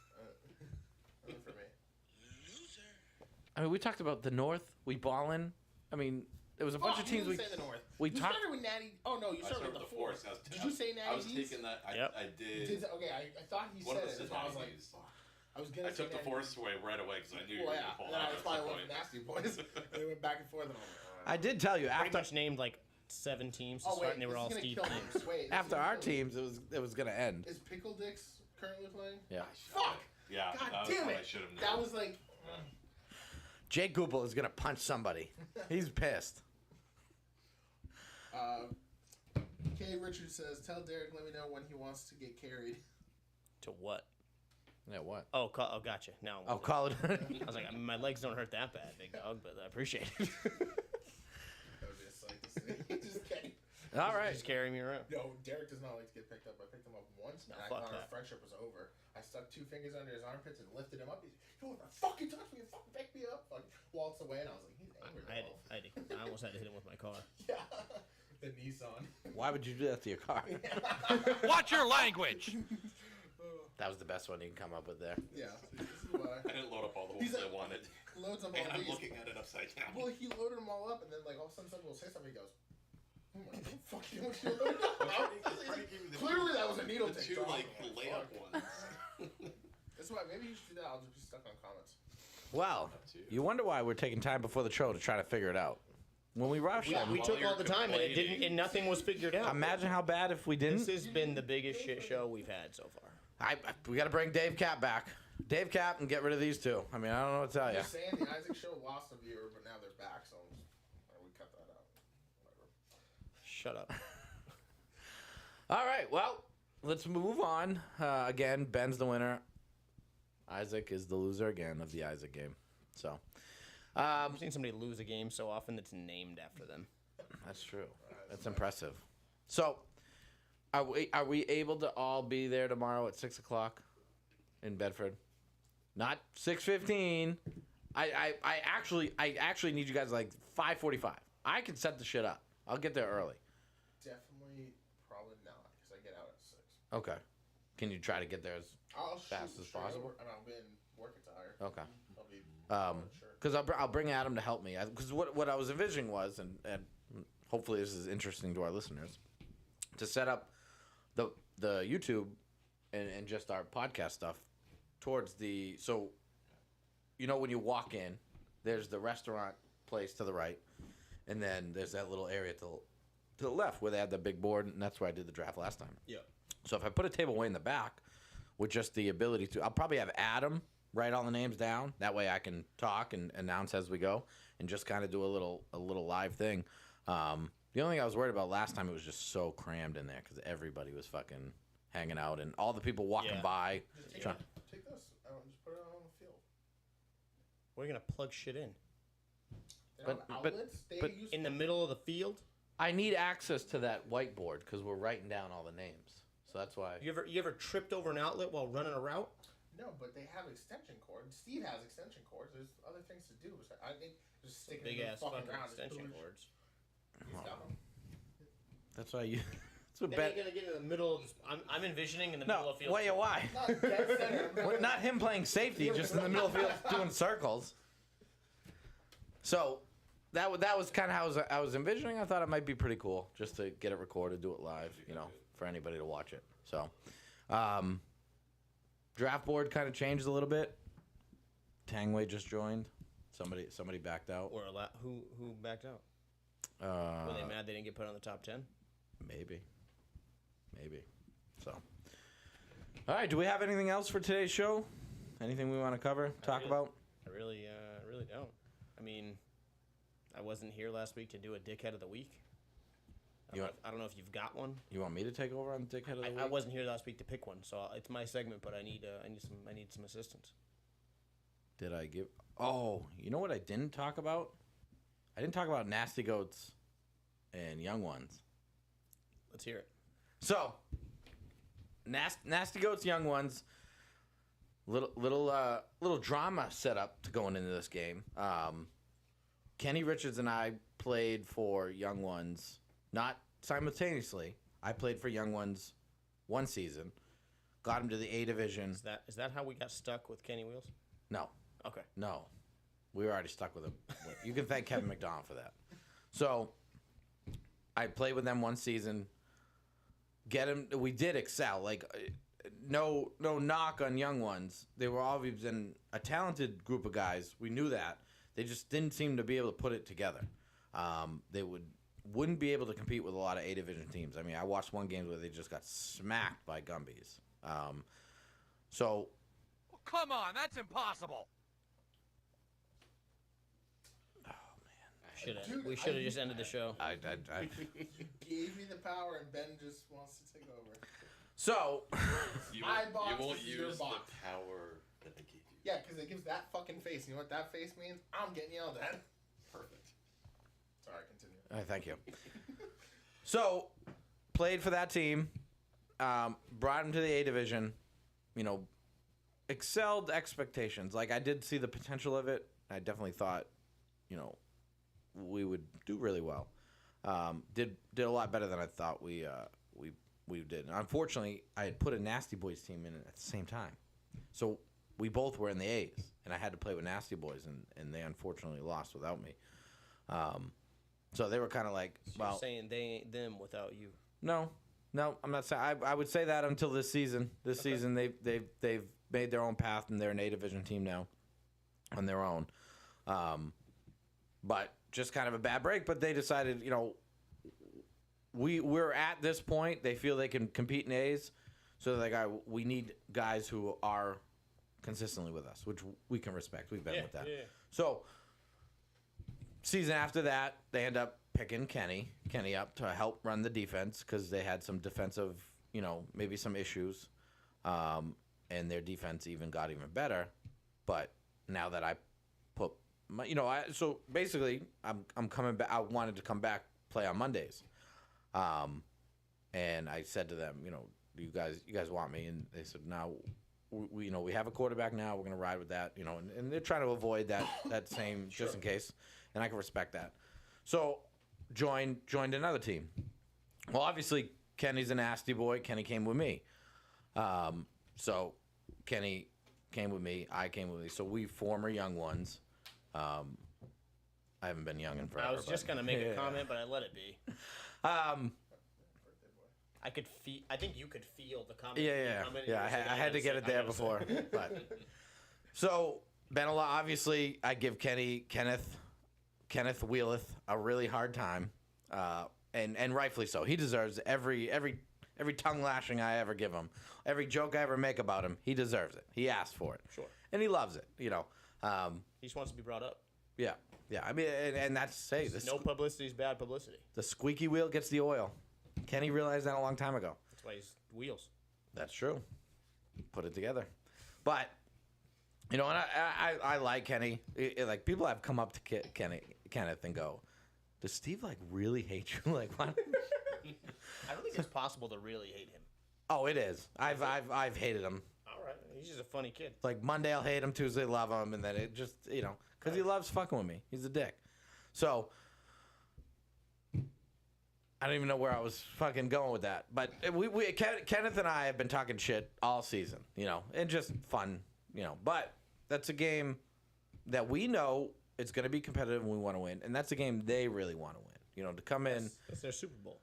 For me. I mean, we talked about the North. We ballin'. I mean, there was a bunch of teams. You didn't say the North. We you talked. started with Natty. Oh no, you I started with the Force. Did you say Natty? I was taking that. I did. Okay, I thought he One said of us it. said So I was like, Natty's. I was gonna. I took the Force away right away because I knew you were Well, going yeah. to pull And then out I at probably some went point. for Nasty Boys. And they went back and forth. And I I did tell you Pretty after much named like 7 teams to oh start, wait, and they were this all is gonna Steve kill me. teams. Wait, this after is gonna our kill me. teams, it was gonna end. Is Pickle Dicks currently playing? Yeah. Fuck! Yeah, God that was damn what it! I should have known. That was like. Jake Goupel is gonna punch somebody. He's pissed. K. Richard says, "Tell Derek, let me know when he wants to get carried." To what? Yeah, what? Oh, gotcha. Now. Oh, call it. I was like, my legs don't hurt that bad, big dog, but I appreciate it. That would be a sight to see. Just kidding. All right. Just carry me around. No, Derek does not like to get picked up. I picked him up once, and I fuck thought our that. friendship was over. I stuck 2 fingers under his armpits and lifted him up. He's, "You want to fucking touch me? You fucking pick me up!" Fucking waltz away, and I was like, "He's angry." I almost had to hit him with my car. Yeah, the Nissan. Why would you do that to your car? Watch your language. That was the best one you can come up with there. Yeah, this is why. I didn't load up all the He's ones like- I wanted. Loads up And all I'm these. looking at it upside down. Well, he loaded them all up, and then like all of a sudden someone will say something. He goes, "Oh my god, fuck you! What you loaded up?" Clearly, that was a needle The tick. two drop. like I'm layup fuck. ones. That's why maybe you should do that. I'll just be stuck on comments. Well, you wonder why we're taking time before the show to try to figure it out. When we rush We them, took you're all the time, and it didn't, and nothing was figured out. imagine how bad if we This didn't. has been the biggest shit show we've had so far. We got to bring Dave Cap back. Dave Cap and get rid of these two. I mean, I don't know what to tell I'm you. just saying the Isaac show lost a viewer, but now they're back, so we cut that out. Whatever. Shut up. All right, well, let's move on. Again, Ben's the winner. Isaac is the loser again of the Isaac game. So, I've seen somebody lose a game so often that's named after them. that's true. That's impressive. So, are we able to all be there tomorrow at 6 o'clock in Bedford? Not 6:15. I actually need you guys like 5:45. I can set the shit up. I'll get there early. Definitely, probably not, because I get out at 6. Okay. Can you try to get there as I'll fast shoot as straight possible? over, and I'll be in work attire. Okay. I'll be sure. Because I'll bring Adam to help me. Because what I was envisioning was, and hopefully this is interesting to our listeners, to set up the YouTube and just our podcast stuff towards the, so you know when you walk in, there's the restaurant place to the right, and then there's that little area to the left where they had the big board, and that's where I did the draft last time. Yeah. So if I put a table way in the back with just the ability to, I'll probably have Adam write all the names down. That way I can talk and announce as we go and just kind of do a little live thing. The only thing I was worried about last time, it was just so crammed in there because everybody was fucking hanging out and all the people walking Yeah. by. Just trying- take this. Just put it out on the field. We're gonna plug shit in They But- have but- outlets. They but use in the middle of the field. I need access to that whiteboard because we're writing down all the names. So that's why. You ever tripped over an outlet while running a route? No, but they have extension cords. Steve has extension cords. There's other things to do. I think just sticking Big in ass the fucking fucking ground. extension cords. He's got them. That's why you. That's what Then Ben. you're gonna get in the middle. I'm envisioning in the middle No, of the field. why? Not dead center. Well, not him playing safety, just in the middle of the field doing circles. So that was kind of how I was envisioning. I thought it might be pretty cool just to get it recorded, do it live, for anybody to watch it. So, draft board kind of changed a little bit. Tangway just joined. Somebody backed out. Or who backed out? Were they mad they didn't get put on the top 10? Maybe. So, all right. Do we have anything else for today's show? Anything we want to cover, talk about? I really don't. I mean, I wasn't here last week to do a dickhead of the week. I don't know if you've got one. You want me to take over on Dickhead of the Week? I wasn't here last week to pick one, so it's my segment. But I need some assistance. Did I give? Oh, you know what I didn't talk about? I didn't talk about Nasty Goats and Young Ones. Let's hear it. So, Nasty Goats, Young Ones. Little drama set up to going into this game. Kenny Richards and I played for Young Ones, not simultaneously. I played for Young Ones one season, got him to the A division. Is that how we got stuck with Kenny Wheels? No, Okay. no. We were already stuck with him. You can thank Kevin McDonald for that. So I played with them one season. We did excel. Like, no knock on young ones. They were always been a talented group of guys. We knew that. They just didn't seem to be able to put it together. They wouldn't be able to compete with a lot of A division teams. I mean, I watched one game where they just got smacked by Gumbies. So, Well, come on, that's impossible. Dude, We should have just ended the show. You gave me the power, and Ben just wants to take over. So, My box you won't is your use box. the power that I gave you. Yeah, because it gives that fucking face. You know what that face means? I'm getting yelled at. Perfect. Sorry, continue. thank you. So, played for that team. Brought him to the A division. You know, excelled expectations. Like, I did see the potential of it. I definitely thought, you know, we would do really well. Did a lot better than I thought we did. And unfortunately, I had put a Nasty Boys team in at the same time, so we both were in the A's, and I had to play with Nasty Boys, and they unfortunately lost without me. So they were kind of like, So well, you're saying they ain't them without you. no, I'm not saying. I would say that until this season. This season, they've made their own path, and they're an A division team now, on their own. But just kind of a bad break. But they decided, you know, we're at this point. They feel they can compete in A's, so they're like, we need guys who are consistently with us, which we can respect. We've been with that. Yeah. So season after that, they end up picking Kenny up to help run the defense because they had some defensive, you know, maybe some issues, and their defense even got even better. But now that I put my, you know, so basically I'm coming back. I wanted to come back, play on Mondays, and I said to them, you know, you guys want me? And they said, no. We you know, we have a quarterback now. We're gonna ride with that, you know, and they're trying to avoid that same just in case, and I can respect that. So joined another team. Well, obviously Kenny's a nasty boy. Kenny came with me. So Kenny came with me. I came with me. So we former young ones. I haven't been young in forever. I was just gonna make a comment, but I let it be. I think you could feel the comment. Yeah. I had to get it there before. But so Benela, obviously, I give Kenneth Wheeleth a really hard time, and rightfully so. He deserves every tongue lashing I ever give him, every joke I ever make about him. He deserves it. He asked for it. Sure. And he loves it. You know. He just wants to be brought up. Yeah. I mean, and that's No publicity is bad publicity. the squeaky wheel gets the oil. Kenny realized that a long time ago. That's why he's wheels. That's true. Put it together. But, you know, and I like Kenny. Like, people have come up to Kenneth and go, does Steve, like, really hate you? Like, what? I don't think it's possible to really hate him. Oh, it is. I've hated him. All right. He's just a funny kid. Like, Monday I'll hate him, Tuesday love him, and then it just, you know, because he loves fucking with me. He's a dick. So, I don't even know where I was fucking going with that. But Kenneth and I have been talking shit all season, you know, and just fun, you know. But that's a game that we know it's going to be competitive and we want to win. And that's a game they really want to win, you know, to come in. It's their Super Bowl.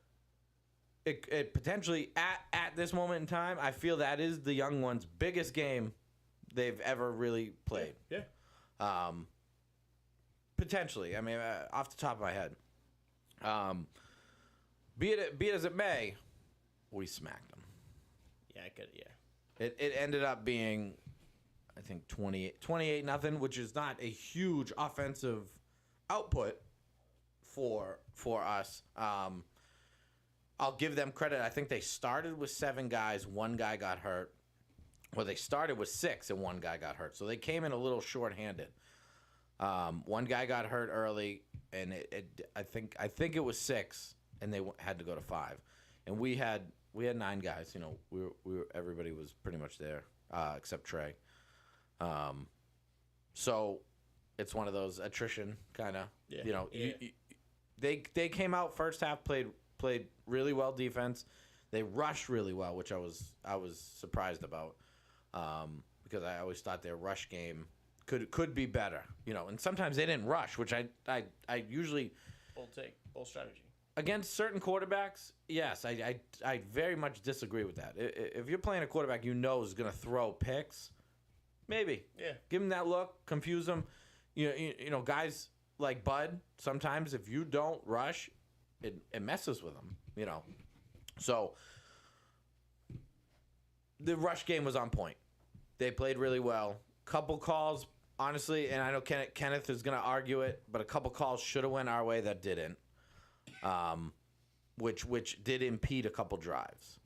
It potentially, at this moment in time, I feel that is the young ones' biggest game they've ever really played. Yeah. Potentially. I mean, off the top of my head. Be it as it may, we smacked them. Yeah, I could. Yeah. It ended up being, I think, 28-0, which is not a huge offensive output for us. I'll give them credit. I think they started with 7 guys. 1 guy got hurt. Well, they started with 6 and 1 guy got hurt. So they came in a little shorthanded. 1 guy got hurt early, and I think it was 6. And they had to go to 5, and we had 9 guys. You know, we were everybody was pretty much there except Trey. So it's one of those attrition kind of. Yeah. You know, Yeah. they came out first half played really well defense. They rushed really well, which I was surprised about because I always thought their rush game could be better. And sometimes they didn't rush, which I usually bold strategy. against certain quarterbacks. Yes, I very much disagree with that. If you're playing a quarterback is going to throw picks, maybe give him that look, confuse him. Guys like Bud. Sometimes if you don't rush, it messes with them. So the rush game was on point. They played really well. Couple calls, honestly, and I know Kenneth is going to argue it, but a couple calls should have went our way that didn't, which did impede a couple drives.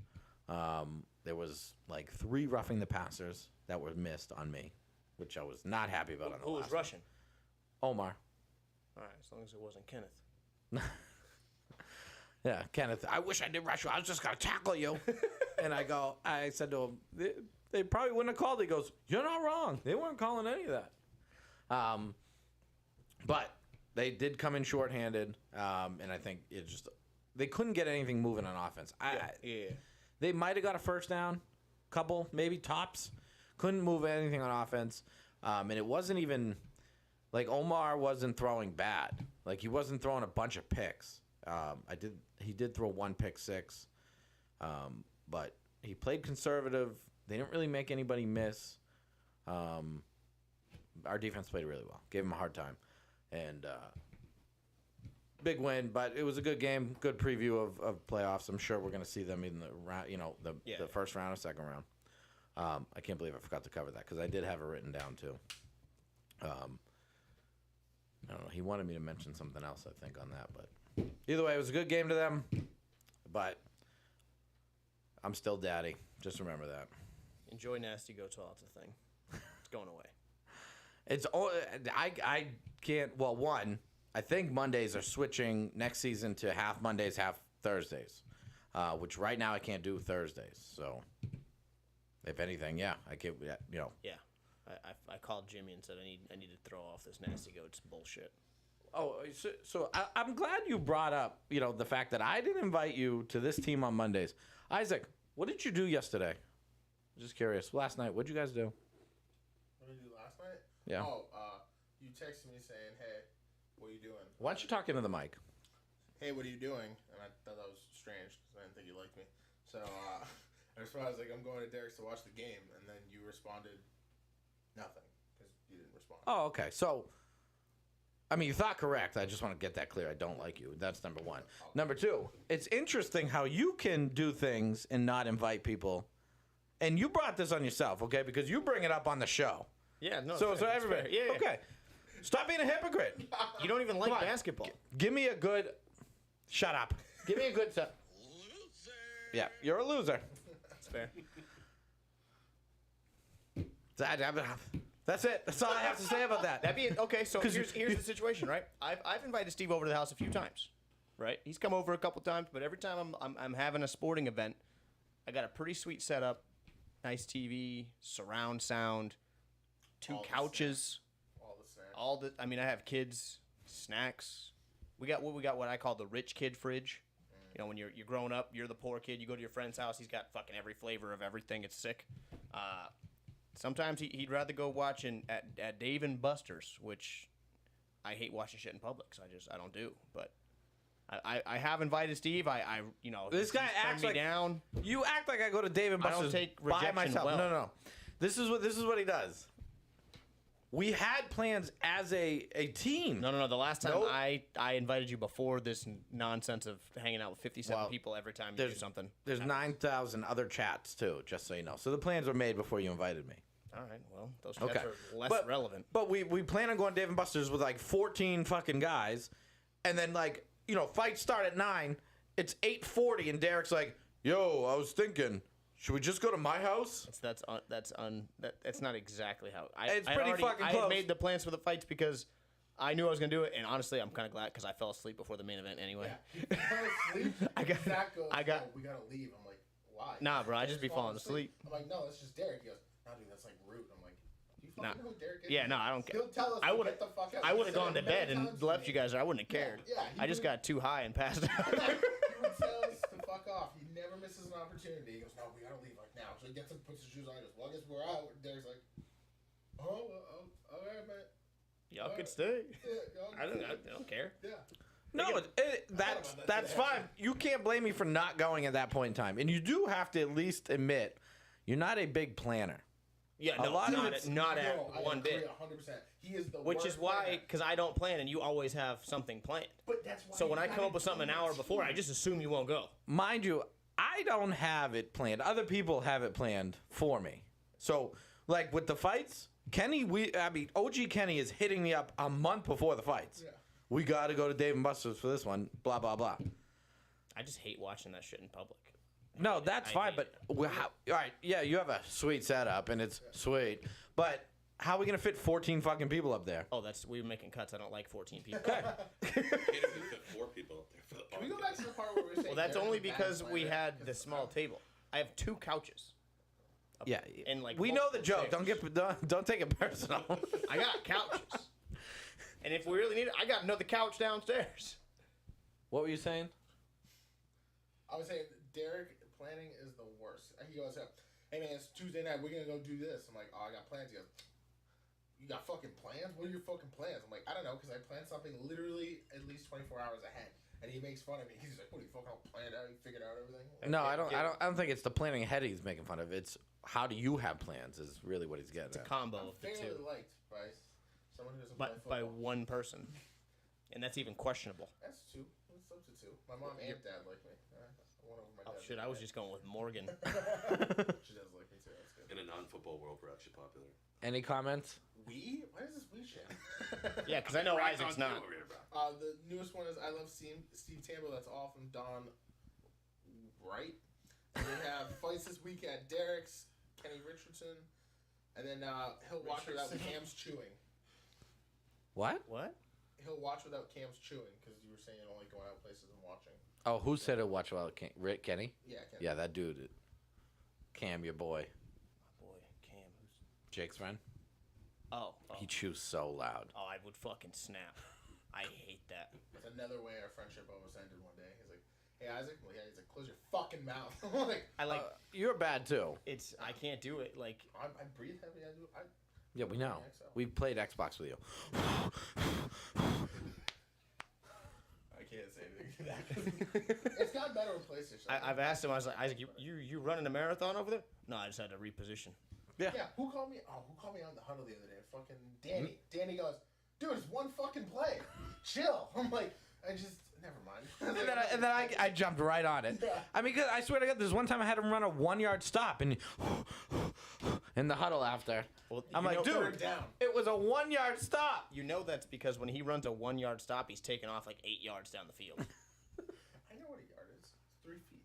There was like 3 roughing the passers that were missed on me, which I was not happy about. Who was rushing? Omar. All right, as long as it wasn't Kenneth. Yeah, Kenneth, I wish I did rush you. I was just going to tackle you. And I said to him, they probably wouldn't have called. He goes, you're not wrong. They weren't calling any of that. But they did come in shorthanded, and I think they couldn't get anything moving on offense. They might have got a first down, couple, maybe tops. Couldn't move anything on offense. And it wasn't even, like, Omar wasn't throwing bad. Like, he wasn't throwing a bunch of picks. He did throw 1 pick six, but he played conservative. They didn't really make anybody miss. Our defense played really well. Gave him a hard time, and big win. But it was a good game. Good preview of playoffs. I'm sure we're going to see them in the round. The first round or second round. I can't believe I forgot to cover that because I did have it written down too. I don't know. He wanted me to mention something else, I think, on that, but. Either way, it was a good game to them, but I'm still daddy. Just remember that. Enjoy nasty go tall. It's a thing. It's going away. I can't. Well, one, I think Mondays are switching next season to half Mondays, half Thursdays, which right now I can't do Thursdays. So, if anything, I can't. Yeah. I called Jimmy and said I need to throw off this nasty go. It's bullshit. Oh, so I'm glad you brought up, the fact that I didn't invite you to this team on Mondays. Isaac, what did you do yesterday? Just curious. Last night, what'd you guys do? What did we do last night? Yeah. Oh, you texted me saying, hey, what are you doing? Why don't you talk into the mic? Hey, what are you doing? And I thought that was strange because I didn't think you liked me. So I was like, I'm going to Derek's to watch the game. And then you responded nothing because you didn't respond. Oh, okay. So, you thought correct. I just want to get that clear. I don't like you. That's number one. Number two, it's interesting how you can do things and not invite people. And you brought this on yourself, okay? Because you bring it up on the show. Yeah, no. So everybody. Yeah. Okay. Stop being a hypocrite. You don't even like basketball. Give me a good. Shut up. Give me a good. Loser. Yeah, you're a loser. That's fair. That's it. That's all I have to say about that. That'd be okay. So here's the situation, right? I've invited Steve over to the house a few times, right? He's come over a couple times, but every time I'm having a sporting event, I got a pretty sweet setup, nice TV, surround sound, 2 couches, All the snacks. I have kids, snacks. We got what I call the rich kid fridge. When you're growing up, you're the poor kid. You go to your friend's house, he's got fucking every flavor of everything. It's sick. Sometimes he'd rather go watching at Dave and Buster's, which I hate watching shit in public, so I don't do. But I have invited Steve. This guy acts like down. You act like I go to Dave and I don't Buster's take by rejection myself. well. No. This is what he does. We had plans as a team. No. The last time Nope. I invited you before this nonsense of hanging out with 57 people every time you do something. There's 9,000 other chats too, just so you know. So the plans were made before you invited me. All right, well, those chats are less relevant. But we plan on going to Dave and Buster's with like 14 fucking guys, and then fights start at 9. It's 8:40, and Derek's like, "Yo, I was thinking, should we just go to my house?" That's not exactly how. It's pretty fucking I close. had made the plans for the fights because I knew I was gonna do it, and honestly, I'm kind of glad because I fell asleep before the main event anyway. Yeah, you fell asleep. Zach goes, no, we gotta leave. I'm like, why? Nah, bro, I just be falling asleep. I'm like, no, that's just Derek. He goes, no, dude, that's like rude. I'm like, do you fucking know who Derek is? Yeah, no, I don't care. He'll tell us. I would get the fuck out. I would have He gone said to it bed many and times to left me. you guys. I wouldn't have cared. Yeah, I just got too high and passed out. He would tell us to fuck off. He never misses an opportunity. He goes, no, we gotta leave like now. So he gets up, puts his shoes on. He goes, well, I guess we're out. Derek's like, oh, all right, Y'all could stay. Yeah, I don't care. Yeah. No, that's fine. You can't blame me for not going at that point in time. And you do have to at least admit you're not a big planner. Yeah, A no, lot of not it's- at, not No, at I one agree bit. 100%. He is the Which worst is why, planner. because I don't plan and you always have something planned. But that's why. So when you I come gotta up with something an do hour it before, too. I just assume you won't go. Mind you, I don't have it planned. Other people have it planned for me. So, like with the fights, OG Kenny is hitting me up a month before the fights. Yeah. We got to go to Dave & Buster's for this one, blah, blah, blah. I just hate watching that shit in public. No, that's I fine, hate but all right, yeah, you have a sweet setup and it's sweet, but how are we gonna fit 14 fucking people up there? Oh, we were making cuts. I don't like 14 people. Okay. Can't even fit 4 people up there for the Can we party. go back to the part where we were saying? Well, that's Derek's only a bad because we planner? had the small table. I have 2 couches. Yeah, And like we know the multiple joke. chairs. Don't take it personal. I got couches. And if we really need it, I got another couch downstairs. What were you saying? I was saying Derek planning is the worst. He goes, "Hey man, it's Tuesday night. We're gonna go do this." I'm like, "Oh, I got plans." He goes, "You got fucking plans? What are your fucking plans?" I'm like, "I don't know, because I plan something literally at least 24 hours ahead." And he makes fun of me. He's like, "What, are you fucking all planned out? You figured out everything?" I'm like, No, "Yeah, I don't think it's the planning ahead he's making fun of. It's how do you have plans is really what he's getting It's a at. combo I'm of the fairly 2. liked by someone who doesn't play By football. one person. And that's even questionable. That's 2. That's up to 2. My mom and dad like me. One over my Oh dad. shit, I was just going with Morgan. She does like me too. That's good. In a non-football world, we're actually popular. Any comments? We? Why is this we shit? Yeah, because I know Isaac's not. Over here, bro. The newest one is I Love Steve Tambo. That's all from Don Wright. And we have fights this week at Derek's, Kenny Richardson, and then he'll watch without Cam's chewing. What? What? He'll watch without Cam's chewing because you were saying only going out places and watching. Oh, who said it? Watch while Rick Kenny? Yeah, Kenny. Yeah, that dude. Cam, your boy, Boy, Cam, who's... Jake's friend. Oh. He chews so loud. Oh, I would fucking snap. I hate that. That's another way our friendship almost ended one day. He's like, "Hey Isaac," well, yeah, he's like, "Close your fucking mouth." I'm like, I like... You're bad too. I can't do it. Like, I breathe heavy. Yeah, we know. Yeah, so. We played Xbox with you. I can't say anything to that. It's gotten better with PlayStation. I've asked him, I was like, Isaac, you running a marathon over there? No, I just had to reposition. Yeah, who called me? Oh, who called me on the huddle the other day? Fucking Danny. Danny goes, "Dude, it's one fucking play. Chill." I'm like, never mind. And then I jumped right on it. Yeah. I mean, 'cause I swear to God, there's one time I had him run a 1-yard stop and in the huddle after. Well, I'm you like, know- dude, Third down. it was a 1-yard stop. You know that's because when he runs a 1-yard stop, he's taking off like 8 yards down the field. I know what a yard is. It's 3 feet.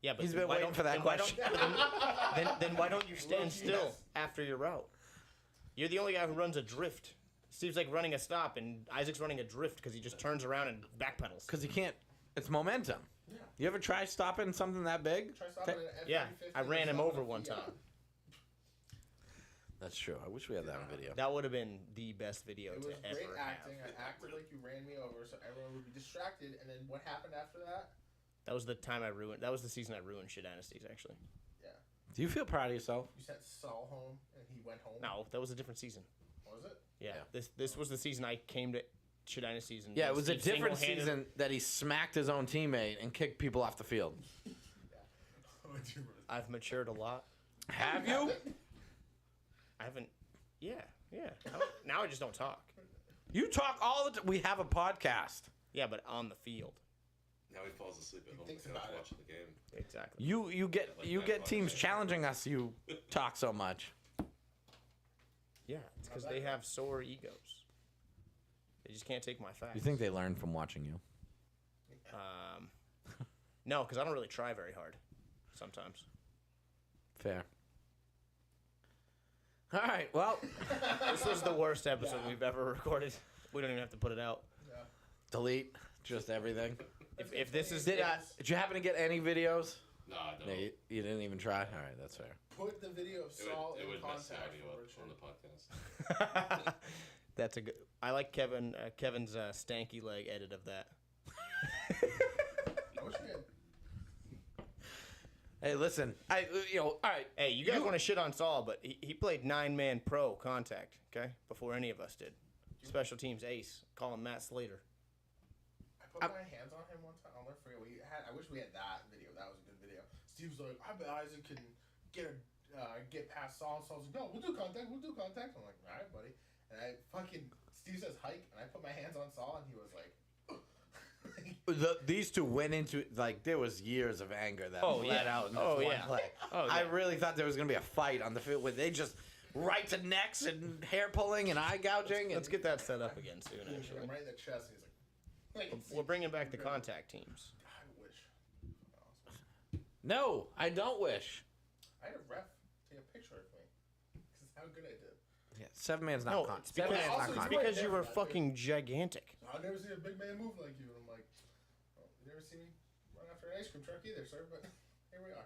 Yeah, but He's then been why waiting don't- for that then why don't- question. then why don't you stand Low-key, still yes. after your route? You're the only guy who runs a drift. Steve's like running a stop, and Isaac's running a drift because he just turns around and backpedals. Because he can't. It's momentum. Yeah. You ever try stopping something that big? Try stopping an F-350 Yeah, I ran him and over stopping one a time. Fiat. That's true. I wish we had that on video. That would have been the best video It to was ever great have. acting. I acted like you ran me over, so everyone would be distracted. And then what happened after that? That was the time I ruined. That was the season I ruined Shit Dynasties. Actually, Yeah. Do you feel proud of yourself? You sent Saul home, and he went home. no, that was a different season. Was it? Yeah, Yeah. this was the season I came to Shit Dynasties. And Yeah, it was a Steve different single-handed- season that he smacked his own teammate and kicked people off the field. I've matured a lot. Have you? I haven't. Yeah. Now I just don't talk. You talk all the time. We have a podcast. Yeah, but on the field. Now he falls asleep at home thinks because about it. watching the game. Exactly. You get teams challenging us. You talk so much. Yeah, it's because they have sore egos. They just can't take my facts. You think they learn from watching you? No, because I don't really try very hard. Sometimes. Fair. All right. Well, This was the worst episode we've ever recorded. We don't even have to put it out. delete just everything. If this is Did you happen to get any videos? Nah, no. No, you didn't even try. All right, that's fair. Put the video of Saul It in would mess the contact audio for up Richard. on the podcast. That's a good. I like Kevin's stanky leg edit of that. That was good. Hey, listen. All right. Hey, you guys want to shit on Saul, but he played 9-man pro contact, okay, before any of us did. Special teams ace. Call him Matt Slater. I put my hands on him one time. I'll never forget. I wish we had that video. That was a good video. Steve's like, I bet Isaac can get past Saul. Saul's like, no, we'll do contact. I'm like, all right, buddy. And Steve says hike, and I put my hands on Saul, and he was like, These two went into, like, there was years of anger that bled out in this one play. Oh, yeah. I really thought there was going to be a fight on the field where they just right to necks and hair pulling and eye gouging. Let's get that set up again soon, actually. I'm right in the chest, and he's like We're bringing back the contact teams. I wish. No, I don't wish. I had a ref take a picture of me. Because how good I did. Yeah, seven man's not No, con- it's seven because, man's not also it's con- because you were fucking gigantic. I've never seen a big man move like you. And I'm like, well, you never seen me run after an ice cream truck either, sir. But here we are.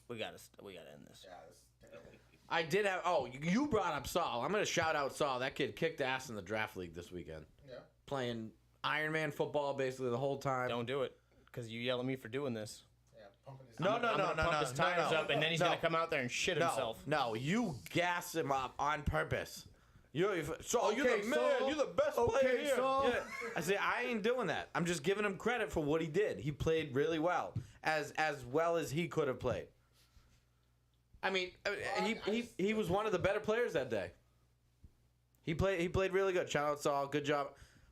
We gotta end this. Yeah, this is terrible. I did have. Oh, you brought up Saul. I'm gonna shout out Saul. That kid kicked ass in the draft league this weekend. Yeah. Playing Iron Man football basically the whole time. Don't do it, because you yell at me for doing this. Yeah, pumping his No, I'm gonna pump his tires up, and then he's gonna come out there and shit himself. No, you gas him up on purpose. Saul, you're Okay, the man. Saul. You're the best Okay, player here. Saul. Yeah. I say I ain't doing that. I'm just giving him credit for what he did. He played really well, as well as he could have played. I mean, he was one of the better players that day. He played really good. Shout out Saul, good job.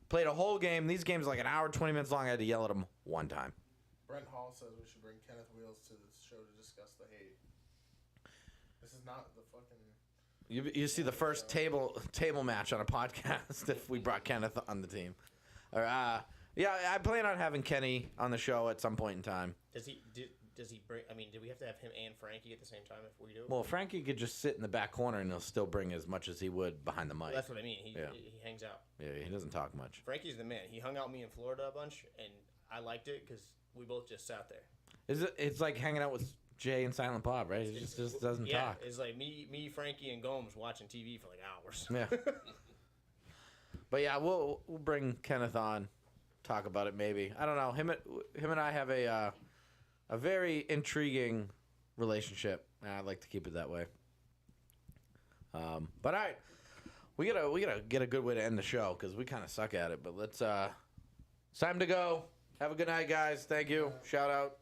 Played a whole game. These games are like an hour, 20 minutes long. I had to yell at him one time. Brent Hall says we should bring Kenneth Wheels to this show to discuss the hate. This is not the fucking. You see the first table match on a podcast if we brought Kenneth on the team. Or yeah, I plan on having Kenny on the show at some point in time. Does he bring? I mean, do we have to have him and Frankie at the same time if we do? Well, Frankie could just sit in the back corner and he'll still bring as much as he would behind the mic. Well, that's what I mean. He Yeah. he hangs out. Yeah, he doesn't talk much. Frankie's the man. He hung out with me in Florida a bunch, and I liked it because we both just sat there. It's like hanging out with Jay and Silent Bob, right? He just doesn't Yeah, talk. it's like me, Frankie, and Gomes watching TV for like hours. Yeah. But yeah, we'll bring Kenneth on, talk about it maybe. I don't know. Him and I have a very intriguing relationship, and I'd like to keep it that way. But all right, we gotta get a good way to end the show because we kind of suck at it. But let's. It's time to go. Have a good night, guys. Thank you. Shout out.